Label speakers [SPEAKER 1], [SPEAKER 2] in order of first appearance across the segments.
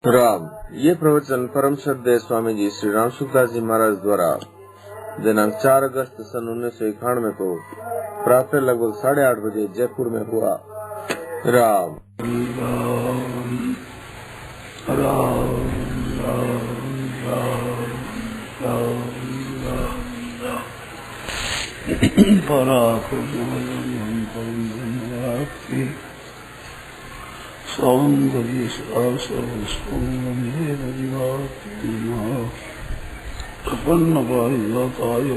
[SPEAKER 1] राम। ये प्रवचन परम श्रद्धेय स्वामी जी श्री राम सुखदास जी महाराज द्वारा दिनांक 4 अगस्त सन 1991 को प्रातः लगभग 8:30 बजे जयपुर में हुआ। राम राम
[SPEAKER 2] सौंदर्य प्रपन्न पारिजाताय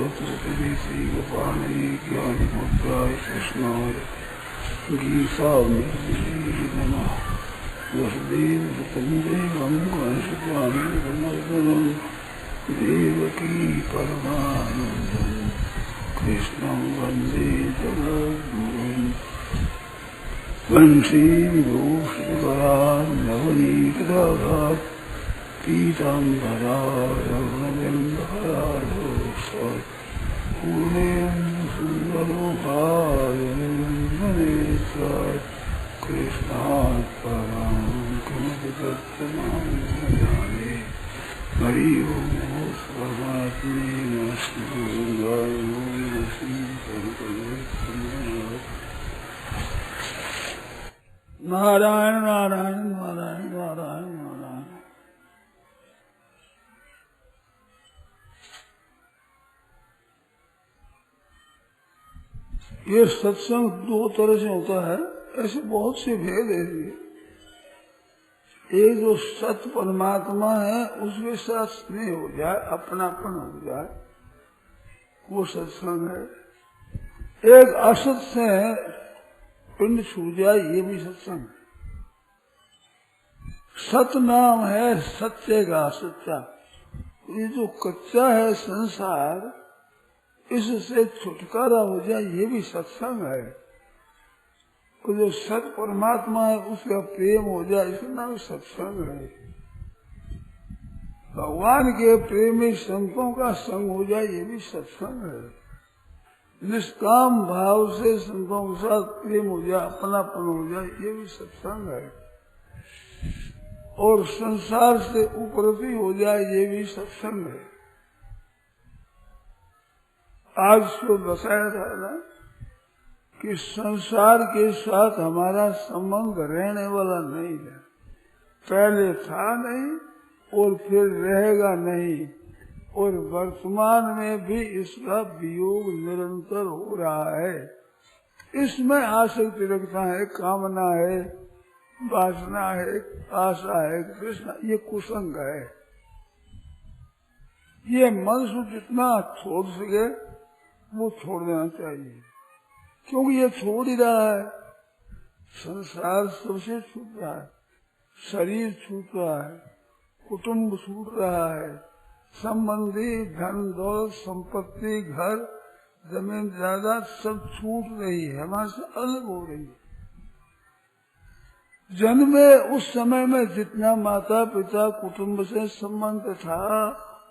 [SPEAKER 2] श्रीगोपाणे ज्ञानिमुद्राय कृष्णाय गीतामृताय नमः। वसुदेवसुतं कंसचानूरमर्दनं देवकी परमानन्दं कृष्णं वन्दे जगद्गुरुम्। वंशीविभूषितकरान्नवनीतदाघात् पीताम्बरारवृन्दहराढोऽस्तात् पूर्णेन्दुसुन्दरोपायनेत्रात् कृष्णात् परं किमपि तत्त्वमहं न जाने। हरि ओं परमात्मे नमस्तु नारायण नारायण नारायण नारायण नारायण। ये सत्संग दो तरह से होता है, ऐसे बहुत से भेद है। ये जो सत परमात्मा है उसके साथ स्नेह हो जाए, अपनापन हो जाए, वो सत्संग है। एक असत से पिंड छू जाए, ये भी सत्संग है। सत नाम है सत्य का सच्चा। ये जो कच्चा है संसार, इससे छुटकारा हो जाए, ये भी सत्संग है। तो जो सत परमात्मा है उसका प्रेम हो जाए, इसका नाम सत्संग है। भगवान के प्रेमी संतों का संग हो जाए, ये भी सत्संग है। निष्काम भाव से संतों के साथ प्रेम हो जाए, अपनापन हो जाए, ये भी सत्संग है। और संसार से उपरति हो जाए, ये भी सत्संग है। आज तो बताया था ना कि संसार के साथ हमारा संबंध रहने वाला नहीं है। पहले था नहीं और फिर रहेगा नहीं, और वर्तमान में भी इसका वियोग निरंतर हो रहा है। इसमें आसक्ति रखता है, कामना है, वासना है, आशा है, कृष्ण, ये कुसंग है। ये मनुष्य जितना छोड़ सके वो छोड़ देना चाहिए, क्योंकि ये छोड़ ही रहा है। संसार सबसे छूट रहा है, शरीर छूट रहा है, कुटुंब छूट रहा है, संबंधी, धन दौलत, संपत्ति, घर, जमीन जायदाद सब छूट रही है, हमारे से अलग हो रही है। जन्मे उस समय में जितना माता पिता कुटुंब से संबंध था,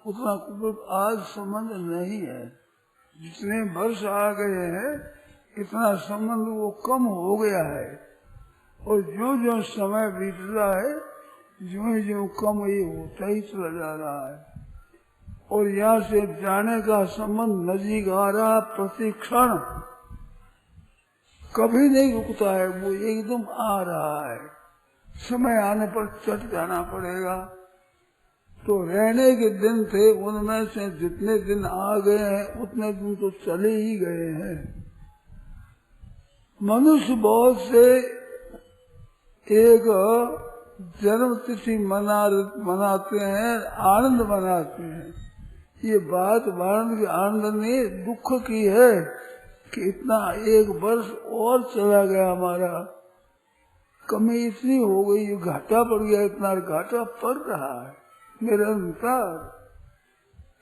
[SPEAKER 2] उतना कुटुंब आज संबंध नहीं है। जितने वर्ष आ गए हैं, इतना संबंध वो कम हो गया है। और जो जो समय बीत रहा है, ज्यों ज्यों कम ये होता ही चला जा रहा है। और यहाँ से जाने का संबंध नजदीक आ रहा, प्रति क्षण कभी नहीं रुकता है, वो एकदम आ रहा है। समय आने पर चट जाना पड़ेगा। तो रहने के दिन थे, उनमें से जितने दिन आ गए हैं उतने दिन तो चले ही गए हैं। मनुष्य बहुत से एक जन्म तिथि मनाते हैं, आनंद मनाते हैं। ये बात आनंद नहीं, दुख की है कि इतना एक वर्ष और चला गया हमारा, कमी इतनी हो गई, घाटा पड़ गया, इतना घाटा पड़ रहा है निरंतर।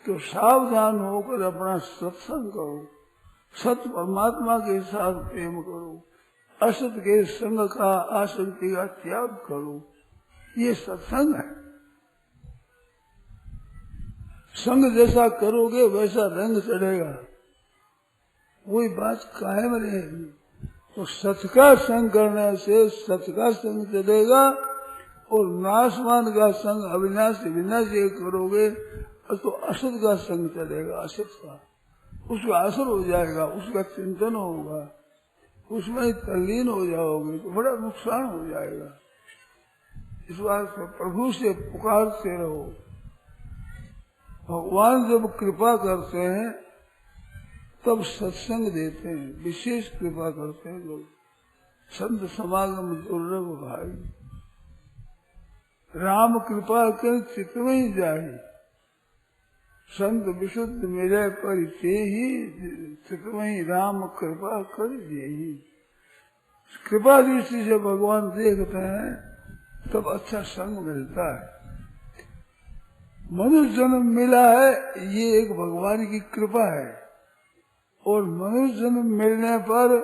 [SPEAKER 2] तो सावधान होकर अपना सत्संग करो, सत परमात्मा के साथ प्रेम करो, असत के संग का, आसक्ति का त्याग करो, ये सत्संग है। संग जैसा करोगे वैसा रंग चढ़ेगा, वही बात कायम रहेगी। तो सत का संग करने से सत का संग चलेगा और नाशवान का संग अविनाशी विनाशी करोगे तो असत का संग चलेगा, असत का, उसका असर हो जाएगा, उसका चिंतन होगा, उसमें तल्लीन हो जाओगे तो बड़ा नुकसान हो जाएगा। इस बात से प्रभु से पुकारते रहो। भगवान जब कृपा करते हैं तब सत्संग देते हैं, विशेष कृपा करते हैं लोग। संत समागम दुर्लभ भाई, राम कृपा कर चित्त में ही जाए, संत विशुद्ध मिले पर ते ही चित्त में ही राम कृपा कर दे ही। कृपा दृष्टि से भगवान देखते हैं तब अच्छा संग मिलता है। मनुष्य जन्म मिला है ये एक भगवान की कृपा है, और मनुष्य जन्म मिलने पर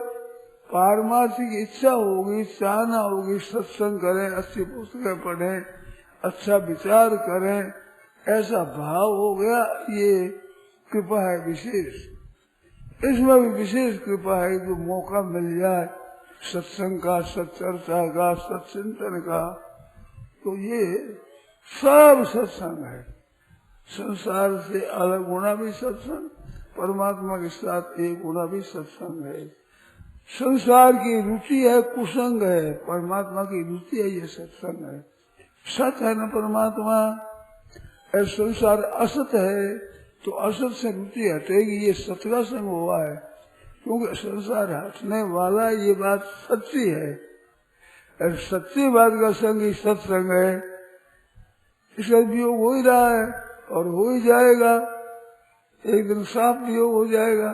[SPEAKER 2] पारमार्थिक इच्छा होगी, चाहना होगी, सत्संग करें, अच्छी पुस्तकें पढ़ें, अच्छा विचार करें, ऐसा भाव हो गया, ये कृपा है विशेष। इसमें भी विशेष कृपा है जो मौका मिल जाए सत्संग का, सच्चर्चा का, सत्चिंतन का, तो ये सब सत्संग है। संसार से अलग होना भी सत्संग, परमात्मा के साथ एक होना भी सत्संग है। संसार की रुचि है कुसंग है, परमात्मा की रुचि है ये सत्संग है। सत है न परमात्मा, और संसार असत है तो असत से रुचि हटेगी, ये सत का संग हुआ है। क्योंकि संसार हटने वाला ये बात सच्ची है, और सच्ची बात का संग ही सत्संग है। इसका वियोग हो ही रहा है और हो ही जाएगा, एक दिन साफ वियोग हो जाएगा।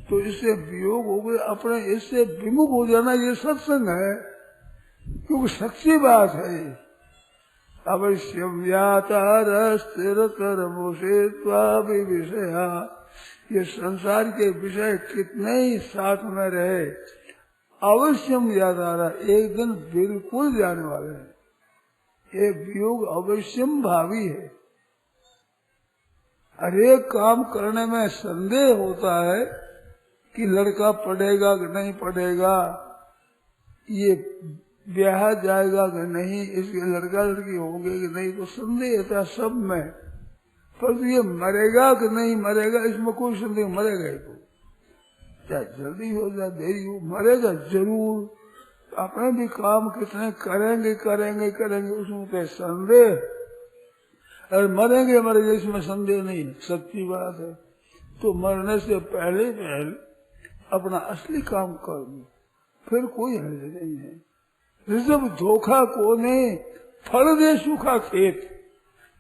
[SPEAKER 2] तो इससे वियोग हो गए, अपने इससे विमुख हो जाना ये सत्संग है, क्योंकि सच्ची बात है। अवश्यम व्यातार स्थिरतर मोषे त्वाभि विषया, ये संसार के विषय कितने ही साथ में रहे, अवश्यम व्यातारा एक दिन बिल्कुल जाने वाले हैं। ये वियोग अवश्यम भावी है। हर एक काम करने में संदेह होता है कि लड़का पढ़ेगा कि नहीं पढ़ेगा, ये ब्याह जाएगा कि नहीं, इसके लड़का लड़की होंगे कि नहीं, तो संदेह था सब में। पर ये मरेगा कि नहीं मरेगा इसमें कोई संदेह, मरेगा ही तो, चाहे जल्दी हो जाए देरी हो, मरेगा जरूर। अपने भी काम कितने करेंगे करेंगे करेंगे उसमें तो संदेह, और मरेंगे मरेंगे इसमें संदेह नहीं है, सच्ची बात है। तो मरने से पहले पहले अपना असली काम कर दो, फिर कोई हर्ज नहीं है। जब धोखा को ने फल दे सूखा खेत,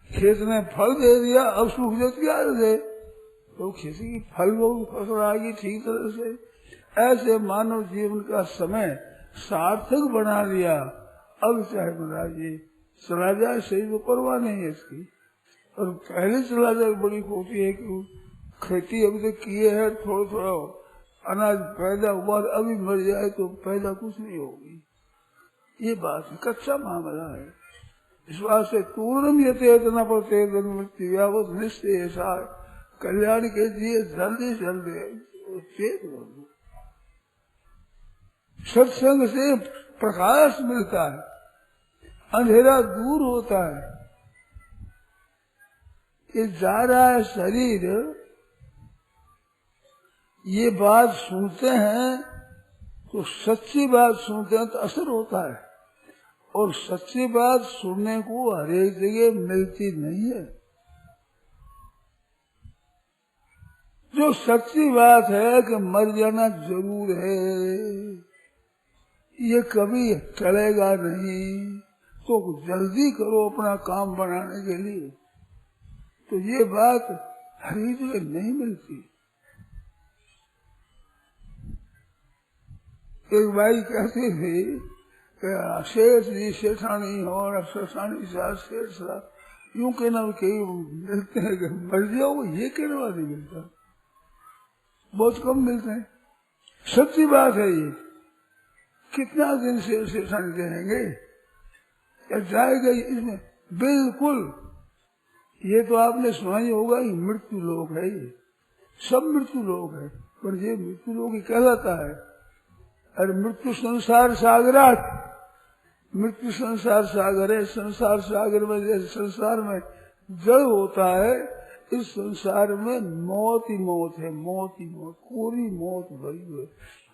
[SPEAKER 2] खेत ने फल दे दिया, अब सूख जाए क्या दे, तो किसी की फल वो फसल आएगी ठीक तरह से। ऐसे मानव जीवन का समय सार्थक बना लिया, अब चाहे महाराज जी चला जाए सही तो परवाह नहीं है इसकी, और पहले चला जाए बड़ी खोटी है कि खेती अभी तक किए है, थोड़ा थोड़ा अनाज पैदा हुआ, अभी मर जाए तो पैदा कुछ नहीं होगी। ये बात कच्चा मामला है। इस बात से पूर्णम यतेतना पर तेजन मृत्यु व्यावत निश्चय ऐसा कल्याण के लिए जल्दी जल्दी चेत हो। सत्संग से प्रकाश मिलता है, अंधेरा दूर होता है। ये जा रहा है शरीर, ये बात सुनते हैं तो सच्ची बात सुनते हैं तो असर होता है, और सच्ची बात सुनने को हर एक जगह मिलती नहीं है। जो सच्ची बात है कि मर जाना जरूर है, ये कभी टलेगा नहीं, तो जल्दी करो अपना काम बनाने के लिए, तो ये बात हर एक जगह नहीं मिलती। एक भाई कहते थे शेठ जी सेठानी हो, सेठानी साहब शेठ साहब, यूं कहना कई मिलते हैं कि मर जाओ, ये कहने वाला नहीं मिलता, बहुत कम मिलते हैं। सच्ची बात है ये, कितना दिन से सेठानी रहेंगे या जाएगा इसमें, बिल्कुल। ये तो आपने सुना ही होगा कि मृत्यु लोक है, ये सब मृत्यु लोक है, पर ये मृत्यु लोक ही कहलाता है। और मृत्यु संसार सागरात, मृत्यु संसार सागर है। संसार सागर में जैसे संसार में जड़ होता है, इस संसार में मौत ही मौत है, मौत ही मौत, पूरी मौत भरी हुई।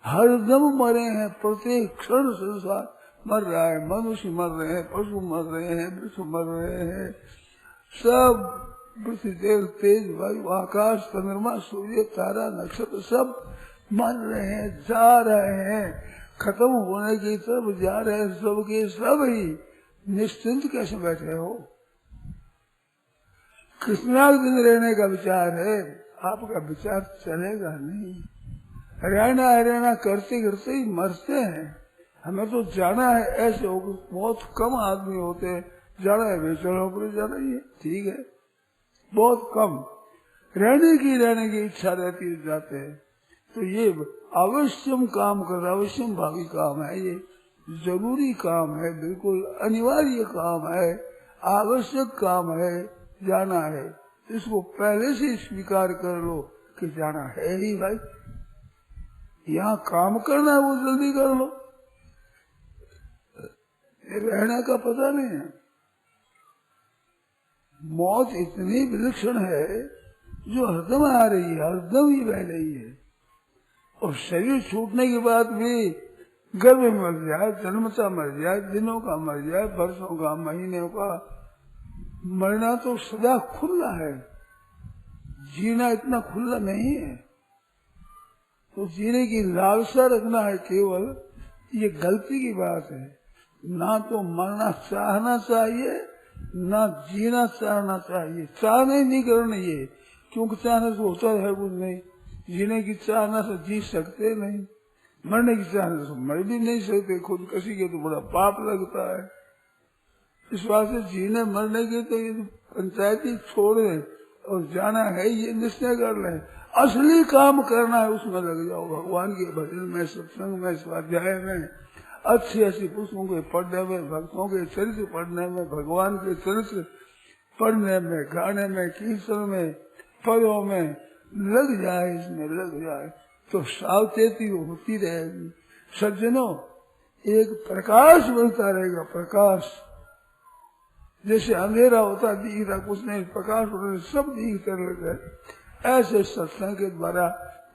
[SPEAKER 2] हरदम मरे हैं, प्रत्येक क्षण संसार मर रहा है। मनुष्य मर रहे हैं, पशु मर रहे हैं, वृक्ष मर रहे हैं, सब पृथ्वी, देव, तेज, वायु, आकाश, चंद्रमा, सूर्य, तारा, नक्षत्र सब मर रहे हैं, जा रहे हैं, खत्म होने की तरफ जा रहे हैं, सबके सब ही। निश्चिंत कैसे बैठे हो? कितना दिन रहने का विचार है? आपका विचार चलेगा नहीं। रहना करते करते ही मरते हैं। हमें तो जाना है, ऐसे हो बहुत कम आदमी होते हैं, जाना है वे चलो पर जाना ही है, ठीक है, बहुत कम रहने की इच्छा रहती है, जाते हैं। तो ये अवश्यम काम कर, अवश्यम भावी काम है, ये जरूरी काम है, बिल्कुल अनिवार्य काम है, आवश्यक काम है, जाना है। इसको पहले से स्वीकार कर लो कि जाना है ही भाई, यहाँ काम करना है वो जल्दी कर लो। रहने का पता नहीं है। मौत इतनी विलक्षण है जो हरदम आ रही है, हरदम ही बह रही है। और शरीर छूटने के बाद भी गर्भ में मर जाए, जन्मता मर जाए, दिनों का मर जाए, वर्षों का, महीनों का, मरना तो सदा खुला है, जीना इतना खुला नहीं है। तो जीने की लालसा रखना है केवल, ये गलती की बात है। ना तो मरना चाहना चाहिए, ना जीना चाहना चाहिए। चाहना नहीं करना ये, क्योंकि चाहने से होता है कुछ नहीं। जीने की चाहना से जी सकते नहीं, मरने की चाहने से मर भी नहीं सकते। खुद किसी के तो बड़ा पाप लगता है। इस बात से जीने मरने के तो ये पंचायती छोड़े और जाना है, ये निश्चय कर ले। असली काम करना है उसमें लग जाओ, भगवान के भजन में, सत्संग में, स्वाध्याय में, अच्छी पुस्तकों के पढ़ने में, भक्तों के चरित्र पढ़ने में, भगवान के चरित्र पढ़ने में, गाने में, कीर्तन में, पदों में लग जाए, इसमें लग जाए तो सावचेती होती रहेगी। सज्जनों, एक प्रकाश मिलता रहेगा, प्रकाश। जैसे अंधेरा होता दिख रहा कुछ नहीं, प्रकाश होने सब दिखते रहते, ऐसे सत्संग के द्वारा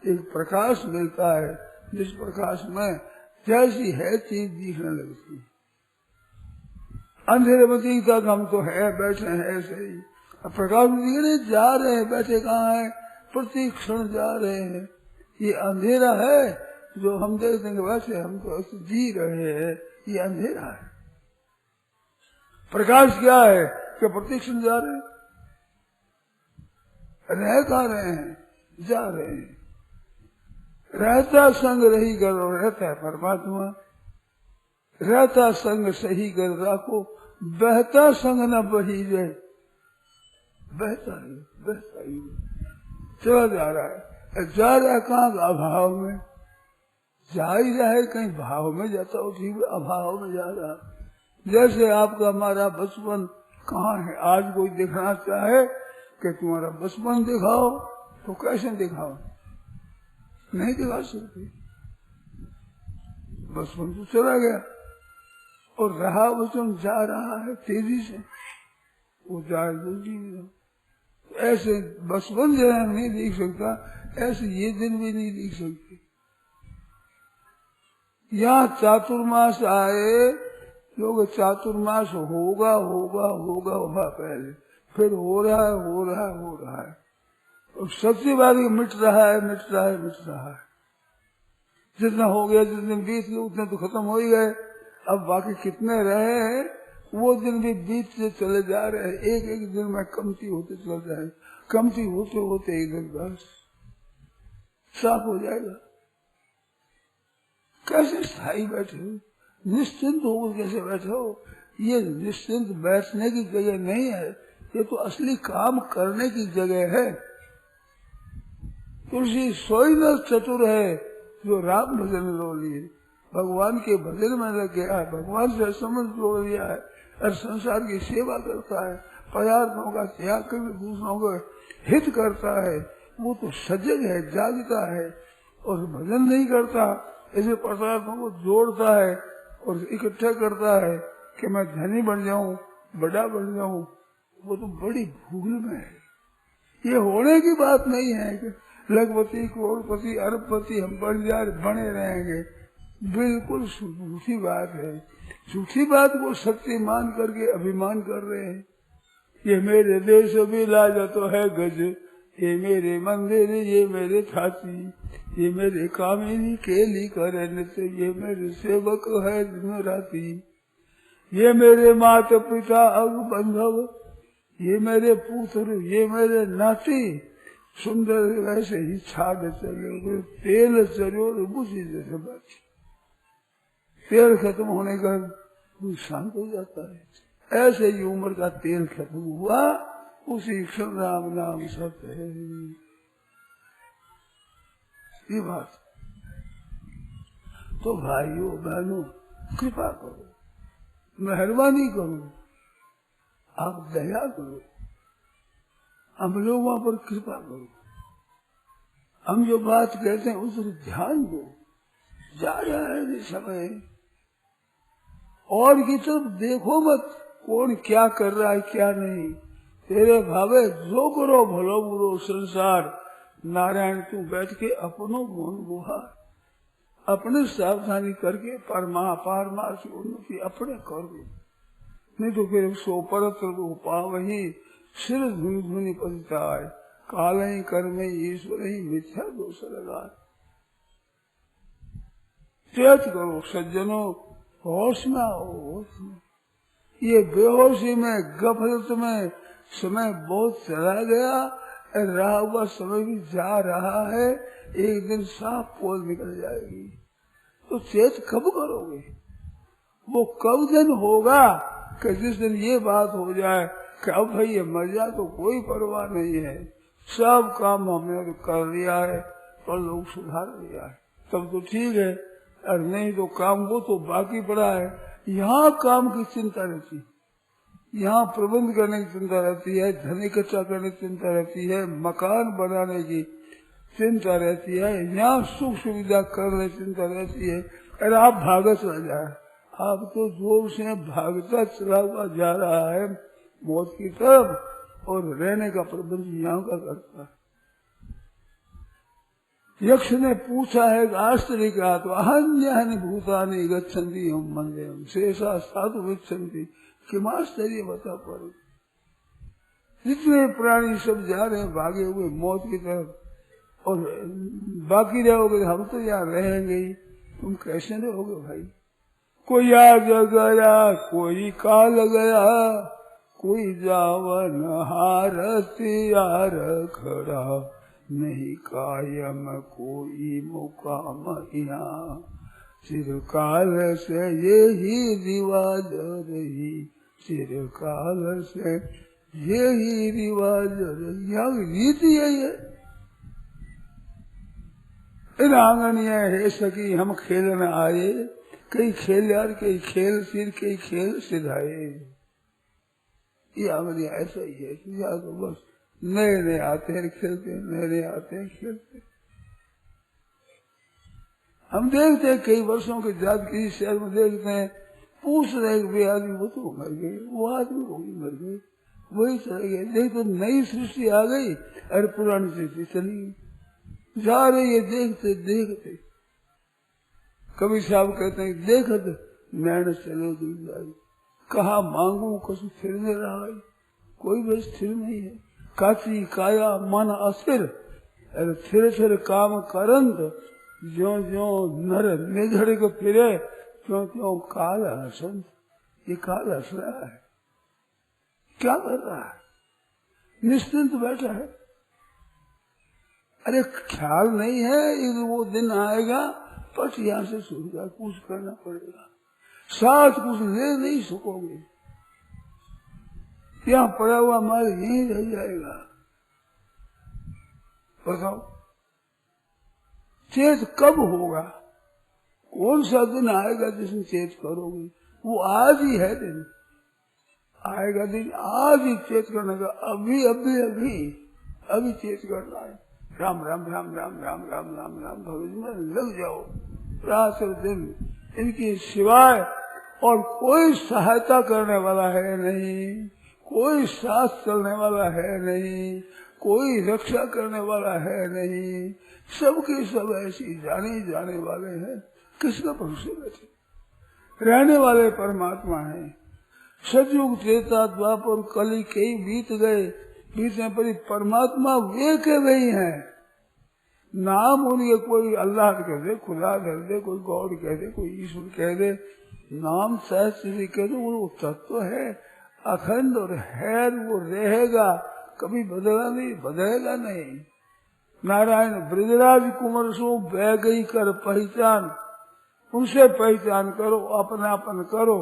[SPEAKER 2] एक प्रकाश मिलता है, जिस प्रकाश में जैसी है चीज दिखने लगती है। अंधेरे में दिखता हम तो है, बैठे हैं ऐसे ही। अब प्रकाश में दिख रहे, जा रहे हैं, बैठे कहाँ हैं, प्रति क्षण जा रहे हैं। ये अंधेरा है जो हम देखते हैं, वैसे हम तो जी रहे हैं, ये अंधेरा है। प्रकाश क्या है कि प्रति क्षण जा रहे हैं, रह कहाँ रहे हैं, जा रहे हैं। रहता संग रही करो, रहता है परमात्मा। रहता संग सही कर राखो, बहता संग न बही जाए। बहता ही चला जा रहा है, जा रहा है कहाँ, अभाव में जा ही रहा है, कहीं भाव में जाता हो, ठीक अभाव में जा रहा। जैसे आपका हमारा बचपन कहाँ है, आज कोई दिखाना चाहे कि तुम्हारा बचपन दिखाओ, तो कैसे दिखाओ, नहीं दिखा सकते। बचपन तो चला गया और रहा बचपन जा रहा है तेजी से, वो जाए जल्दी में। ऐसे बचपन जरा नहीं दिख सकता, ऐसे ये दिन भी नहीं दिख सकते। यहाँ चातुर्मास आए, लोग चातुर्मास होगा होगा होगा होगा पहले, फिर हो रहा है हो रहा है हो रहा है, और सबसे बाद मिट रहा है मिट रहा है मिट रहा है। जितना हो गया, जितने बीत गए उतने तो खत्म हो ही गए। अब बाकी कितने रहे हैं वो दिन भी बीत से चले जा रहे हैं, एक एक दिन में कमती होते चल जाए, कमती होते होते एक दिन बस साफ हो जाएगा। कैसे स्थायी बैठे हो, निश्चिंत हो, कैसे बैठे हो? ये निश्चिंत बैठने की जगह नहीं है, ये तो असली काम करने की जगह है। तुलसी सोई न चतुर है जो राम भजन लो लिए, भगवान के भजन में लग गया है, भगवान से संबंध जोड़ लिया है और संसार की सेवा करता है, पदार्थों का त्याग कर दूसरों का हित करता है, वो तो सजग है, जागता है। और भजन नहीं करता, ऐसे पदार्थों को जोड़ता है, और इकट्ठा करता है कि मैं धनी बन जाऊं, बड़ा बन जाऊं, वो तो बड़ी भूल में है। ये होने की बात नहीं है कि लखपति, करोड़पति, अरबपति हम बने रहेंगे। बिल्कुल झूठी बात है। झूठी बात को सत्य मान करके अभिमान कर रहे हैं। ये मेरे देश भी लाजा तो है गज, ये मेरे मंदिर, ये मेरे छाती, ये मेरे कामिनी केली करे नृत्य, ये मेरे सेवक है दिन राती, ये मेरे माता पिता अग बंधव, ये मेरे पुत्र, ये मेरे नाती, सुंदर वैसे ही छाड़ चले, तेल चलो बुझी जैसे बात। तेल खत्म होने का शांत हो जाता है। ऐसे ही उम्र का तेल खत्म हुआ, उसी क्षण राम नाम सत्य है। ये बात तो भाइयों बहनों कृपा करो, मेहरबानी करो, आप दया करो, हम लोगों पर कृपा करो। हम जो बात कहते हैं उस पर ध्यान दो। जा रहा है समय, और की तरफ देखो मत, कौन क्या कर रहा है क्या नहीं। तेरे भावे जो करो भलो बुरो संसार, नारायण तू बैठ के अपनो गुण गुहार, अपने सावधानी करके पारमार्थ उन्नति अपने कर दो। नहीं तो फिर सो परत पावही सिर धुनि धुनि पतिताय, काल ही कर्म ईश्वर ही मिथ्या दोष लगाए। त्याग करो सज्जनों, होश में आओ, होश में। ये बेहोशी में गफलत में समय बहुत चला गया, रहा हुआ समय भी जा रहा है, एक दिन साफ पोल निकल जाएगी। तो चेत कब करोगे? वो कब दिन होगा कि जिस दिन ये बात हो जाए कि अब भाई ये मर जाए तो कोई परवाह नहीं है, सब काम हमने तो कर लिया है और लोग सुधार लिया है, तब तो ठीक है। और नहीं तो काम वो तो बाकी पड़ा है। यहाँ काम की चिंता रहती है, यहाँ प्रबंध करने की चिंता रहती है, धन इकट्ठा करने की चिंता रहती है, मकान बनाने की चिंता रहती है, यहाँ सुख सुविधा करने की चिंता रहती है। अरे आप भागत चला जाए, आप तो जोर से भागता चला हुआ जा रहा है मौत की तरफ, और रहने का प्रबंध यहाँ का करता है। यक्ष ने पूछा है आश्चर्य का, तो अन्य भूतानि गच्छन्ति हम मंदिरम शेषा साधु गच्छन्ति, किम आश्चर्य बता पर। जितने प्राणी सब जा रहे हैं भागे हुए मौत की तरफ, और बाकी रहोगे हम तो यहाँ रहेंगे ही, तुम कैसे रहोगे भाई? कोई आज गया, कोई काल गया, कोई जावन हारतियार खड़ा, नहीं कायम कोई मुकाम यहाँ, चिरकाल से यही रिवाज रही, चिरकाल से यही रिवाज रही। यहाँ रीति यही है। इन आंगनिया है सकी हम खेलने आए, कई खेल यार, कई खेल सिर, कई खेल सिधाए। ये आंगनिया ऐसा ही है, या तो बस नए नए आते हैं खेलते, नए नए आते हैं खेलते। हम देखते हैं कई वर्षों के बाद किसी शहर में देखते हैं, पूछ रहे वे आदमी वो तो मर गए, वो आदमी वो भी मर गए, वही चले गए। देख तो नई सृष्टि आ गई और पुरानी सृष्टि चली गई, जा रही है देखते देखते। कभी साहब कहते हैं देखत नैन चलो दूसरी, कहा मांगू कुछ फिर नहीं रहा है, कोई बस स्थिर नहीं है। काची काया मन अस्थिर, फिर फिर काम करंत, ज्यो ज्यो नर निधड़ के फिरे, क्यों क्यों काल हसंत। ये काल हंस रहा है, क्या कर रहा है? निश्चिंत बैठा है। अरे ख्याल नहीं है वो दिन आएगा, पट यहाँ से शुरू का कुछ करना पड़ेगा, साथ कुछ ले नहीं सकोगे, यहाँ पड़ा हुआ माल यहीं रह जाएगा। बताओ चेत कब होगा? कौन सा दिन आएगा जिसमें चेत करोगे? वो आज ही है दिन, आएगा दिन आज ही चेत करने का। अभी अभी अभी अभी चेत करना है। राम राम राम राम राम राम राम राम भगवान में लग जाओ, रात और दिन इनके सिवाय और कोई सहायता करने वाला है नहीं, कोई साथ चलने वाला है नहीं, कोई रक्षा करने वाला है नहीं। सबके सब ऐसे जाने जाने वाले हैं, किसका भरोसे बैठे। रहने वाले परमात्मा है। सतयुग त्रेता द्वापर कली कई बीत गए, बीतने पर परमात्मा वे के वही है। नाम उनके कोई अल्लाह कह दे, खुदा कह दे, कोई गॉड कह दे, कोई ईश्वर कह दे, नाम सहस्त्र कह दे, वो तत्व है अखंड और है, वो रहेगा, कभी बदला नहीं, बदलेगा नहीं। नारायण ब्रजराज कुंवर सो बह गई कर पहचान, उनसे पहचान करो, अपनापन करो।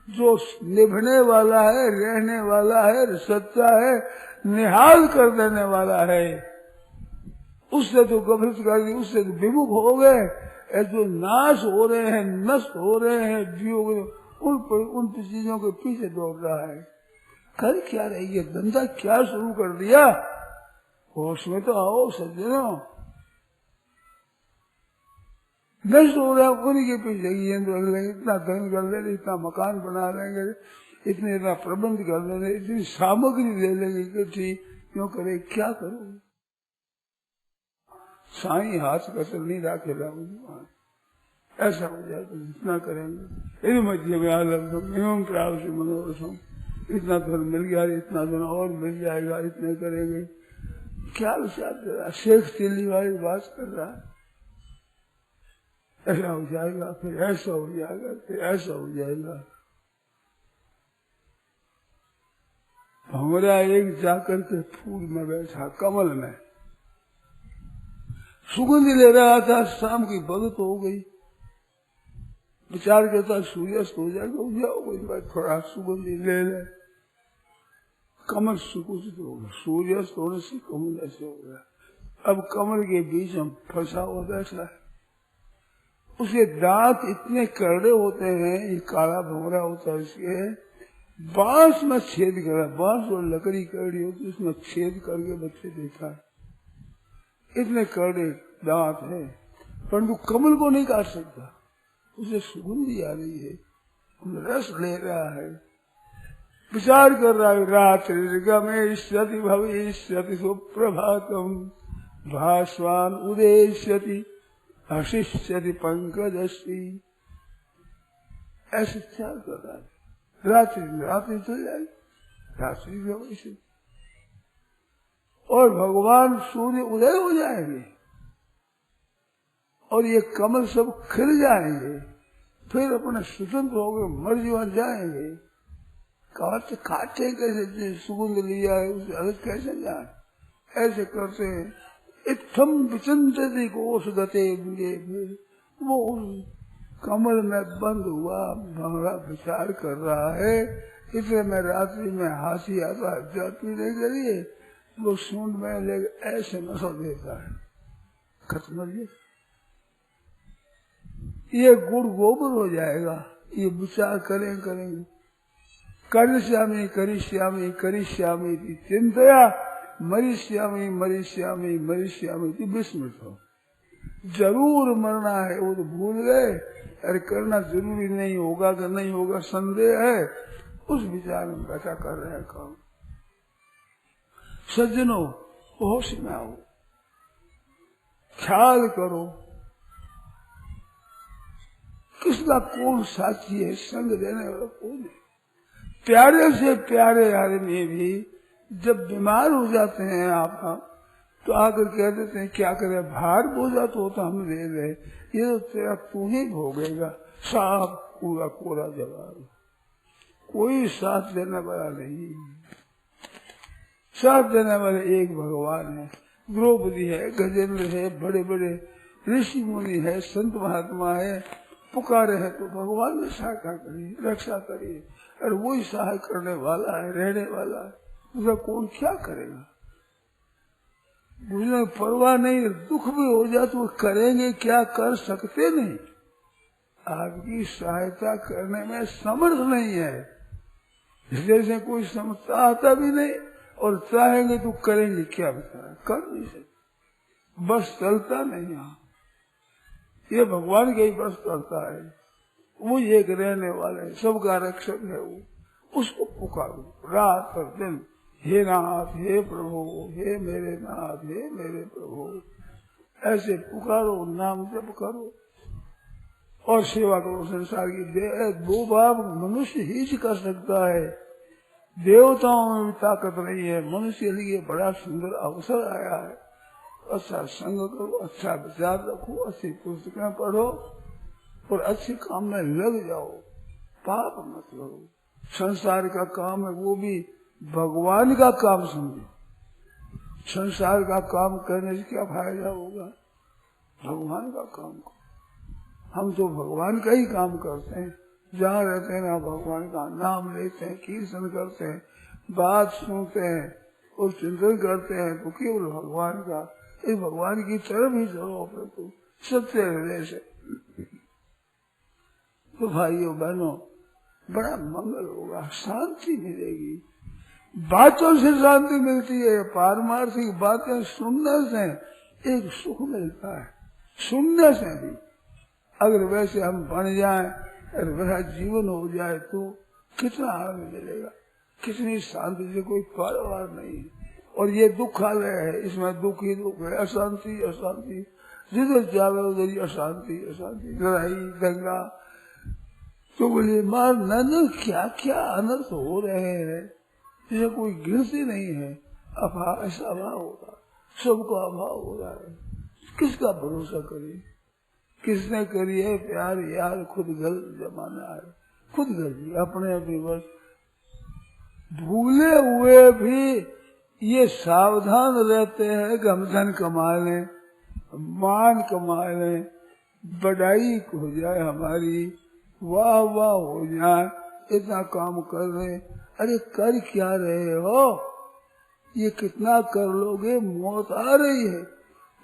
[SPEAKER 2] जो निभने वाला है, रहने वाला है, सच्चा है, निहाल कर देने वाला है, उससे तो गभृत कर दी, उससे तो विमुख हो गए। जो नाश हो रहे हैं, नष्ट हो रहे हैं जीव, उन चीजों के पीछे दौड़ रहा है। कर क्या रही है, धंधा क्या शुरू कर दिया? होश में तो आओ सज्जनों। नष्ट हो रहा है, उन्हीं के पीछे इतना धन कर लेंगे, इतना मकान बना लेंगे, इतना प्रबंध कर लेंगे, इतनी सामग्री दे लेंगे इकट्ठी, क्यों करे, क्या करो? साई हाथ कसर नहीं राखे ऐसा हो जाए तो जितना करेंगे। यदि मध्य में आलम एवं प्राप्त मनोरसम, इतना धन मिल गया, इतना धन और मिल जाएगा, इतने करेंगे, क्या विचार कर रहा? शेख चिल्ली वाली बात कर रहा है। ऐसा हो जाएगा, फिर ऐसा हो जाएगा, फिर ऐसा हो जाएगा। हमारा एक जाकर के फूल में बैठा, कमल में सुगंध ले रहा था, शाम की भगत हो गई। विचार करता सूर्यास्त हो जाएगा, जाओ थोड़ा सुगंध ले ले। कमल सुकुचित हो गया, सूर्यास्त होने से कमल ऐसे हो गया। अब कमल के बीच में फंसा हुआ बैठा है। उसके दांत इतने करड़े होते हैं, ये काला भंवरा होता है इसके, बांस में छेद करा, बांस और लकड़ी करड़ी होती है, उसमें छेद करके बच्चे देखा है। इतने करड़े दांत है, परंतु कमल को नहीं काट सकता। उसे सुगंधी आ रही है, रस ले रहा है। विचार कर रहा है, रात्रि गमेष्यति भविष्यति सुप्रभातम भास्वान उदेश्यति हशिष्यति पंकजश्री। ऐसे विचार कर रहा है। रात्रि तो जाए, रात्रि भविष्य, और भगवान सूर्य उदय हो जाएंगे, और ये कमल सब खिल जाएंगे, फिर अपने स्वतंत्र हो गए, मर्जी बन जाएंगे। काटे कैसे, सुगंध लिया है उसे अलग कैसे जाए? ऐसे करते हैं। इत्थम विचिंतति कोश गते, वो कमल में बंद हुआ, भंवरा विचार कर रहा है। इसलिए मैं रात्रि में हाथी आता जाती नहीं करिए, वो सूंड में ले ऐसे नशा देता है, खत्म। ये गुड़ गोबर हो जाएगा, ये विचार करेंगे। करिष्यामि करिष्यामि करिष्यामि चिंतया मरिष्यामि मरिष्यामि मरिष्यामि विस्मृत हो। जरूर मरना है वो तो भूल गए, अरे करना जरूरी नहीं होगा कि नहीं होगा संदेह है, उस विचार में बैठा कर रहे हैं काम। सज्जनों होश में आओ, ख्याल करो किसका कौन साथी है, संग देने वाला कौन है। प्यारे से प्यारे आदमी भी जब बीमार हो जाते हैं आप तो आकर कह देते हैं क्या करे, भार बोझा तो होता हम ले ले, ये तो तेरा तू ही भोगेगा। साफ पूरा कोरा जवाब, कोई साथ देने वाला नहीं। साथ देने वाले एक भगवान है। द्रौपदी है, गजेंद्र है, बड़े बड़े ऋषि मुनि है, संत महात्मा है, पुकारे है तो भगवान ने सहायता करी, रक्षा करी, और वही सहाय करने वाला है, रहने वाला है। उसका कौन क्या करेगा? मुझे परवाह नहीं, दुख भी हो जाए तो करेंगे क्या, कर सकते नहीं। आपकी सहायता करने में समर्थ नहीं है, जैसे कोई समझता आता भी नहीं, और चाहेंगे तो करेंगे क्या, बेचारा कर नहीं सकते, बस चलता नहीं। यहाँ ये भगवान के ही बस करता है। वो एक रहने वाला है, सबका रक्षक है वो, उसको पुकारो रात और दिन, हे नाथ हे प्रभु, हे मेरे नाथ हे मेरे प्रभु, ऐसे पुकारो, नाम जप करो और सेवा करो। संसार की दो बाप मनुष्य ही कर सकता है, देवताओं में भी ताकत नहीं है। मनुष्य के लिए बड़ा सुंदर अवसर आया है। अच्छा संग करो, अच्छा विचार रखो, अच्छी पुस्तकें पढ़ो और अच्छे काम में लग जाओ, पाप मत करो। संसार का काम है वो भी भगवान का काम समझो। संसार का काम करने से क्या फायदा होगा? भगवान का काम करो। हम तो भगवान का ही काम करते हैं, जहाँ रहते हैं ना भगवान का नाम लेते हैं, कीर्तन करते हैं, बात सुनते हैं और चिंतन करते हैं, तो केवल भगवान का, इस भगवान की तरफ ही चलो अपने को सत्य हृदय से। तो भाइयों बहनों बड़ा मंगल होगा, शांति मिलेगी। बातों से शांति मिलती है, पारमार्थिक बातें सुनने से एक सुख मिलता है। सुनने से भी अगर वैसे हम बन जाएं और वैसा जीवन हो जाए तो कितना आनंद मिलेगा, कितनी शांति से कोई परवाह नहीं है। और ये दुखालय है, इसमें दुख ही दुख है, अशांति अशांति, जिधर जावे उधर ही अशांति अशांति, लड़ाई दंगा चुगली मार न क्या क्या अनर्थ हो रहे हैं, जिसे कोई गिनती नहीं है। अभाव ऐसा अभाव होगा, सबको अभाव हो रहा है, किसका भरोसा करें? किसने करी है प्यार यार? खुद गलत जमाना है, खुद गलती अपने अपने बस। भूले हुए भी ये सावधान रहते हैं कि हम धन कमा लें, मान कमा लें, बढ़ाई हो जाए हमारी, वाह वाह हो जाए, इतना काम कर रहे। अरे कर क्या रहे हो? ये कितना कर लोगे? मौत आ रही है।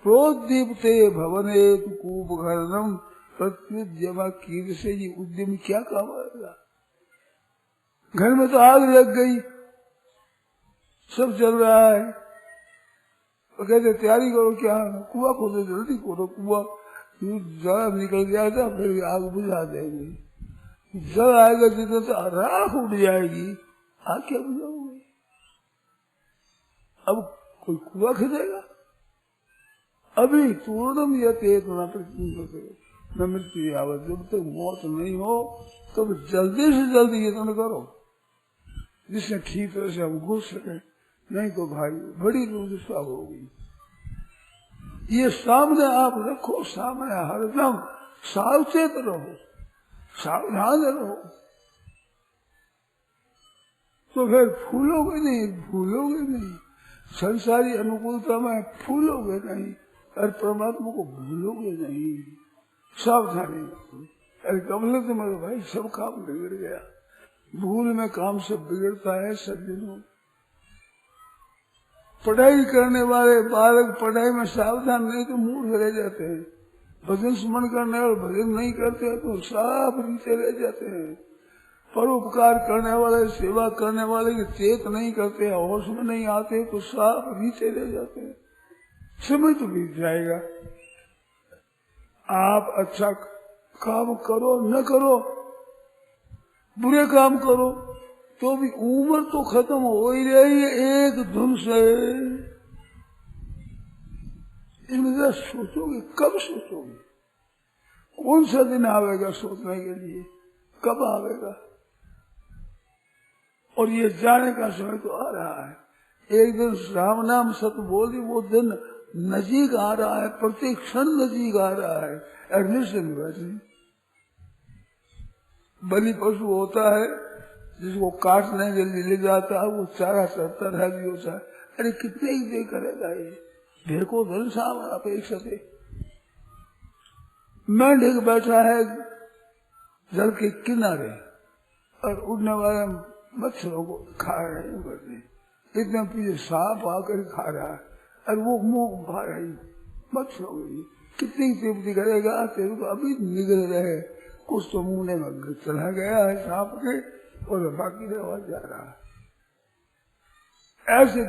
[SPEAKER 2] प्रोदीप्ते भवने कूप घरनम प्रत्युत जमा कीर से ये उद्यम क्या काम आएगा? घर में तो आग लग गई, सब चल रहा है, तो कहते तैयारी करो, क्या कुआं खोदो, जल्दी खोदो कुआं, जरा निकल गया था फिर आग बुझा देंगे। जल आएगा जितना तो राख उठ जाएगी, आग क्या बुझाओगे? अब कोई कुआं खींचेगा? अभी पूर्णम यते न मृत्यु आवत, जब तक मौत नहीं हो तब जल्दी से जल्दी यत्न करो जिससे ठीक तरह से हम घुस सके, नहीं तो भाई बड़ी दुर्दशा होगी। ये सामने आप रखो, सामने हरदम सावचेत रहो, सावधान रहो, तो फिर फूलोगे नहीं, भूलोगे नहीं, संसारी अनुकूलता में फूलोगे नहीं और परमात्मा को भूलोगे नहीं। सावधानी रखो। अरे कमल तो मेरे भाई सब काम बिगड़ गया, भूल में काम सब बिगड़ता है। सज्जनों, पढ़ाई करने वाले बालक पढ़ाई में सावधान नहीं तो मूर्ख रह जाते हैं। भजन स्मरण करने वाले भजन नहीं करते तो साफ नीचे रह जाते हैं। परोपकार करने वाले, सेवा करने वाले की चेत नहीं करते, होश में नहीं आते तो साफ नीचे रह जाते हैं। समय तो बीत जाएगा। आप अच्छा काम करो न करो, बुरे काम करो तो भी उम्र तो खत्म हो ही रही है एक धुन से। इसमें जरा सोचोगे, कब सोचोगे? कौन सा दिन आवेगा सोचने के लिए? कब आवेगा? और ये जाने का समय तो आ रहा है। एक दिन राम नाम सत्य बोली, वो दिन नजीक आ रहा है, प्रत्येक क्षण नजीक आ रहा है। एडमिशन वैसे बलि पशु होता है जिसको काटने के लिए ले जाता है, वो चारा चरता रह भी होता है। अरे कितने ही दे करेगा ये? देखो धन सामान अपेक्षा से मेंढक बैठा है जल के किनारे और उड़ने वाले मच्छरों को खा रहे हैं। इतने पीछे सांप आकर खा रहा है और वो मुंह भा रही मच्छरों की। कितनी तृप्ति करेगा? तेरे को अभी निगल रहे, कुछ तो मुंह में चला गया है सांप के और बाकी रवा जा रहा है। ऐसे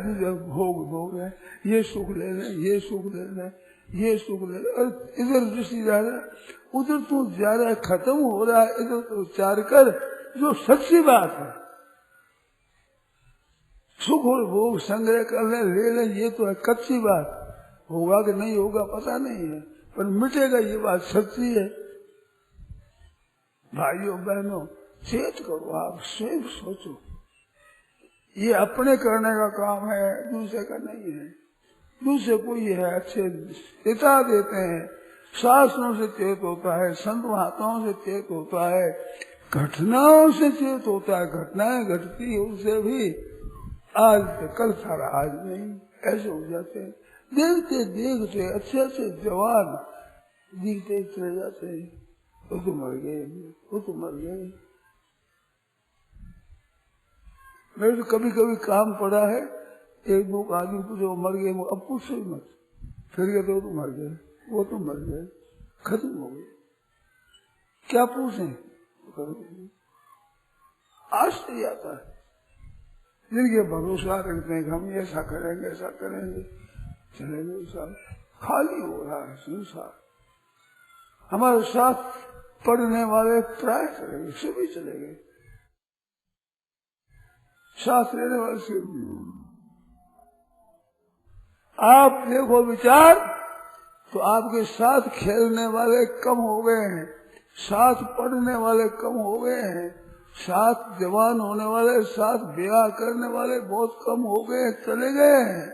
[SPEAKER 2] भोग भोग है, ये सुख ले रहे, ये सुख ले रहे, ये सुख ले, और इधर दृष्टि जा रहा है, उधर तू जा रहा है, खत्म हो रहा है, इधर तो विचार कर जो सच्ची बात है। सुख और भोग संग्रह कर ले ले, ये तो है कच्ची बात, होगा कि नहीं होगा पता नहीं है, पर मिटेगा ये बात सच्ची है। भाइयों बहनों, चेत करो, आप स्वयं सोचो, ये अपने करने का काम है, दूसरे का नहीं है। दूसरे कोई है अच्छे पिता देते हैं, शास्त्रों से चेत होता है, संत महात्माओं से चेत होता है, घटनाओं से चेत होता है, घटनाएं घटती है उससे भी, आज तो कल सारा आज नहीं, ऐसे हो जाते हैं। देखते देखते अच्छे अच्छे जवान दिखते चले जाते हैं, वो तो मर गए, वो तो मर गए। मेरे तो कभी कभी काम पड़ा है, एक दो आदमी पूछो मर गए, अब पूछो ही मत, फिर कहते वो तो मर गए, वो तो मर गए, खत्म हो गए, क्या पूछें। आश्चर्य आता है, जिनके भरोसा रखते हैं कि हम ऐसा करेंगे ऐसा करेंगे, चले गए साल, खाली हो रहा है संसार। हमारे साथ पढ़ने वाले प्राय चले गए, सभी चले गए, साथ रहने वाले से। आप देखो विचार तो आपके साथ खेलने वाले कम हो गए हैं, साथ पढ़ने वाले कम हो गए हैं, साथ जवान होने वाले, साथ ब्याह करने वाले बहुत कम हो गए, चले गए हैं।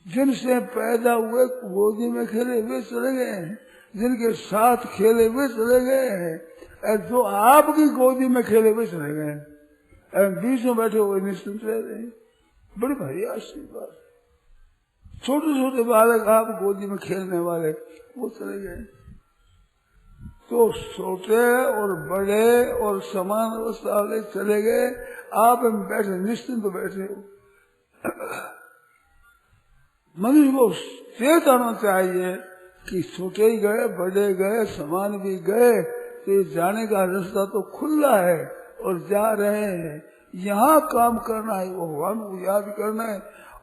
[SPEAKER 2] जिनसे पैदा हुए गोदी में खेले हुए चले गए हैं, जिनके साथ खेले हुए चले गए हैं, जो आपकी गोदी में खेले हुए चले गए हैं, बीच में बैठे हुए निश्चिंत रह रहे हैं। बड़ी भारी आश्चर्य बात। छोटे छोटे बालक आप गोदी में खेलने वाले वो चले गए। तो छोटे और बड़े और समान अवस्था वाले चले गए, आप बैठे निश्चिंत बैठे हो। मनुष्य को चेत आना चाहिए कि छोटे ही गए, बड़े गए, समान भी गए, तो ये जाने का रास्ता तो खुला है और जा रहे हैं। यहाँ काम करना है, वो भगवान को याद करना है,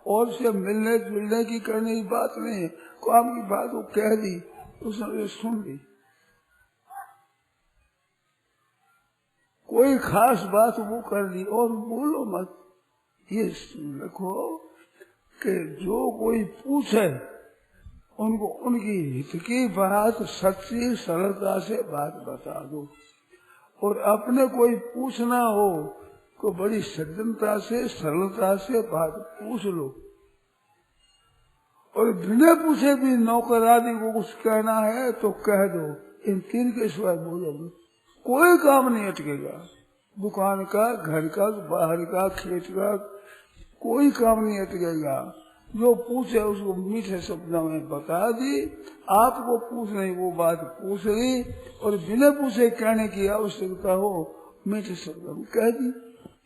[SPEAKER 2] और से मिलने जुलने की करने की बात नहीं है। काम की बात वो कह दी, उसने सुन ली, कोई खास बात वो कर दी और बोलो मत। ये रखो कि जो कोई पूछे उनको उनकी हित की बात सच्ची सरलता से बात बता दो, और अपने कोई पूछना हो को बड़ी सज्जनता से सरलता से बात पूछ लो। और बिना पूछे भी नौकर आदि को कुछ कहना है तो कह दो, इन तीन के सिवाय बोलो मत, कोई काम नहीं अटकेगा। दुकान का, घर का, बाहर का, खेत का, कोई काम नहीं अटकेगा। जो पूछे उसको मीठे शब्दों में बता दी, आपको पूछ नहीं वो बात पूछ ली, और बिना पूछे कहने की आवश्यकता हो मीठे शब्दों में कह दी।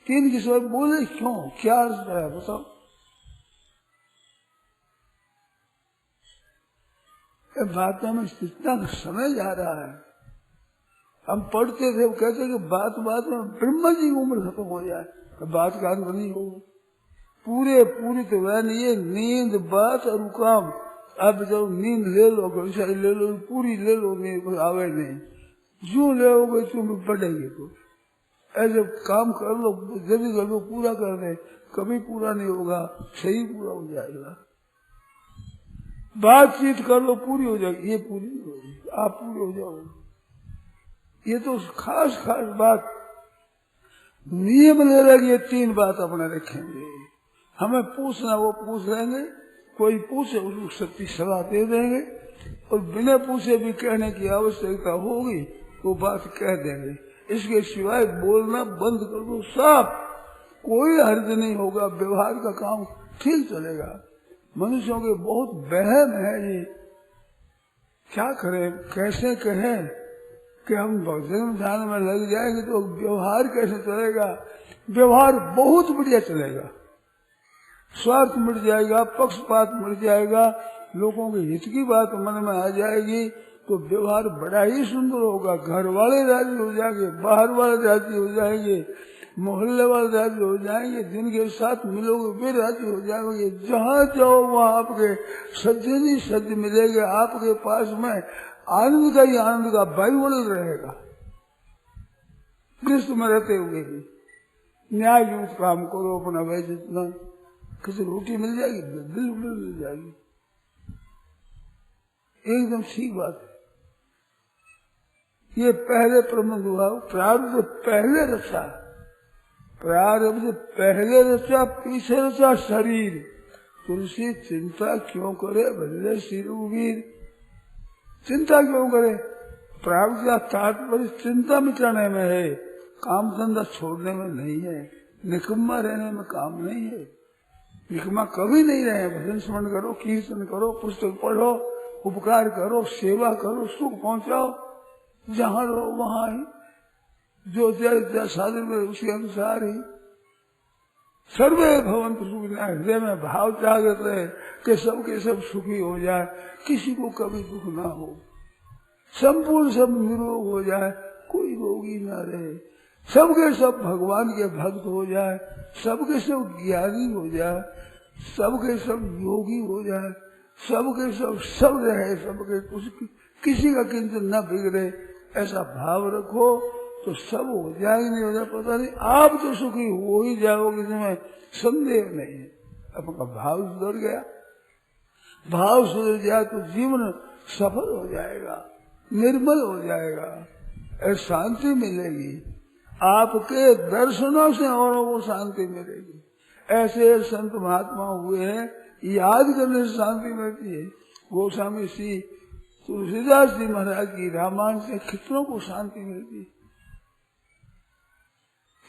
[SPEAKER 2] तीन की सिवाय बोले क्यों, क्या अर्थ है बताओ। बातों में कितना समय जा रहा है। हम पढ़ते थे, कहते कि बात बात में ब्रह्मा जी की उम्र खत्म हो जाए, तो बात का अंत नहीं होगा। पूरी तो वह नहीं है, नींद बात और काम। अब जब नींद ले लो, घंटा ले लो, पूरी ले लो, नहीं आवे नहीं, जो ले तुम बढ़ेगी। तो ऐसे काम कर लो, जल्दी कर लो, पूरा कर दे, कभी पूरा नहीं होगा, सही पूरा हो जाएगा। बातचीत कर लो, पूरी हो जाएगी, ये पूरी नहीं होगी, आप पूरे हो जाओगे। ये तो खास खास बात नियम ले रहे, ये तीन बात अपने रखेंगे। हमें पूछना वो पूछ लेंगे, कोई पूछे उसको सच्ची सलाह दे देंगे, और बिना पूछे भी कहने की आवश्यकता होगी तो बात कह देंगे। इसके सिवाय बोलना बंद कर दो, साफ, कोई हर्ज नहीं होगा, व्यवहार का काम ठीक चलेगा। मनुष्यों के बहुत वहम है ये, क्या करें, कैसे कहें कि हम जन्म ध्यान में लग जाएंगे तो व्यवहार कैसे चलेगा। व्यवहार बहुत बढ़िया चलेगा, स्वार्थ मिट जाएगा, पक्षपात मिट जाएगा, लोगों के हित की बात मन में आ जाएगी, तो व्यवहार बड़ा ही सुंदर होगा। घर वाले राजी हो जाएंगे, बाहर वाले राजी हो जाएंगे, मोहल्ले वाले राजी हो जाएंगे, जिनके साथ मिलोगे वे राजी हो जाएंगे। जहाँ जाओ वहाँ आपके सज्जन ही सज्ज मिलेंगे, आपके पास में आनंद का ही आनंद का वायुमंडल रहेगा। गृहस्थ में रहते हुए भी न्याय युक्त काम करो अपना, वैसे जितना किसी रोटी मिल जाएगी, बिल्कुल मिल जाएगी, एकदम ठीक बात है। ये पहले प्रबंध हुआ, प्रारब्ध पहले रचा, प्रारब्ध पहले रचा, पीछे रचा शरीर। तुलसी चिंता क्यों करे भले शिरुवीर, चिंता क्यों करे? प्रारब्ध का तात्पर्य चिंता मिटाने में है, काम धंधा छोड़ने में नहीं है, निकम्मा रहने में काम नहीं है। निकम्मा कभी नहीं रहे, भजन स्मरण करो, कीर्तन करो, पुस्तक पढ़ो, उपकार करो, सेवा करो, सुख पहुंचाओ, जहाँ रहो वहाँ ही, जो जैसा साधन में उसी अनुसार ही। सर्वे भवन्तु सुखिनः, हृदय में भाव जागृत रहे कि सबके सब सुखी हो जाए, किसी को कभी दुख ना हो, संपूर्ण सब निरोग हो जाए, कोई रोगी ना रहे, सबके सब भगवान के भक्त हो जाए, सबके सब ज्ञानी हो जाए, सबके सब योगी हो जाए, सबके सब रहे, सबके किसी का किंचन न बिगड़े, ऐसा भाव रखो तो सब हो जाएगी। नहीं हो जाए पता नहीं, आप तो सुखी हो ही जाओगे, इसमें संदेह नहीं है। आपका भाव सुधर गया, भाव सुधर जाए तो जीवन सफल हो जाएगा, निर्मल हो जाएगा, शांति मिलेगी। आपके दर्शनों से औरों को शांति मिलेगी। ऐसे संत महात्मा हुए हैं, याद करने से शांति मिलती है। गोस्वामी श्री तुलसीदास जी महाराज की रामायण से कितनों को शांति मिलती है,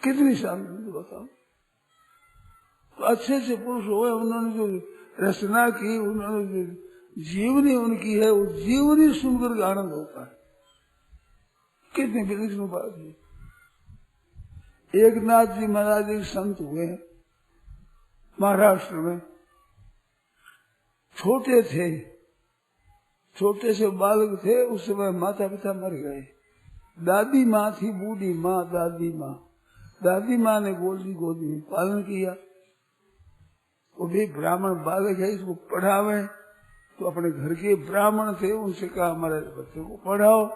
[SPEAKER 2] कितनी शांति बताओ। तो अच्छे से पुरुष हुए, उन्होंने जो रचना की, उन्होंने जो जीवनी उनकी है, वो जीवनी सुनकर आनंद होता है। कितनी विलक्षण बात है। एकनाथ जी महाराज एक संत हुए महाराष्ट्र में, छोटे थे, छोटे से बालक थे, उस समय माता पिता मर गए। दादी माँ थी, बूढ़ी माँ, दादी माँ ने गोदी में पालन किया। वो भी ब्राह्मण बालक है, इसको पढ़ावे, तो अपने घर के ब्राह्मण थे, उनसे कहा हमारे बच्चे को पढ़ाओ।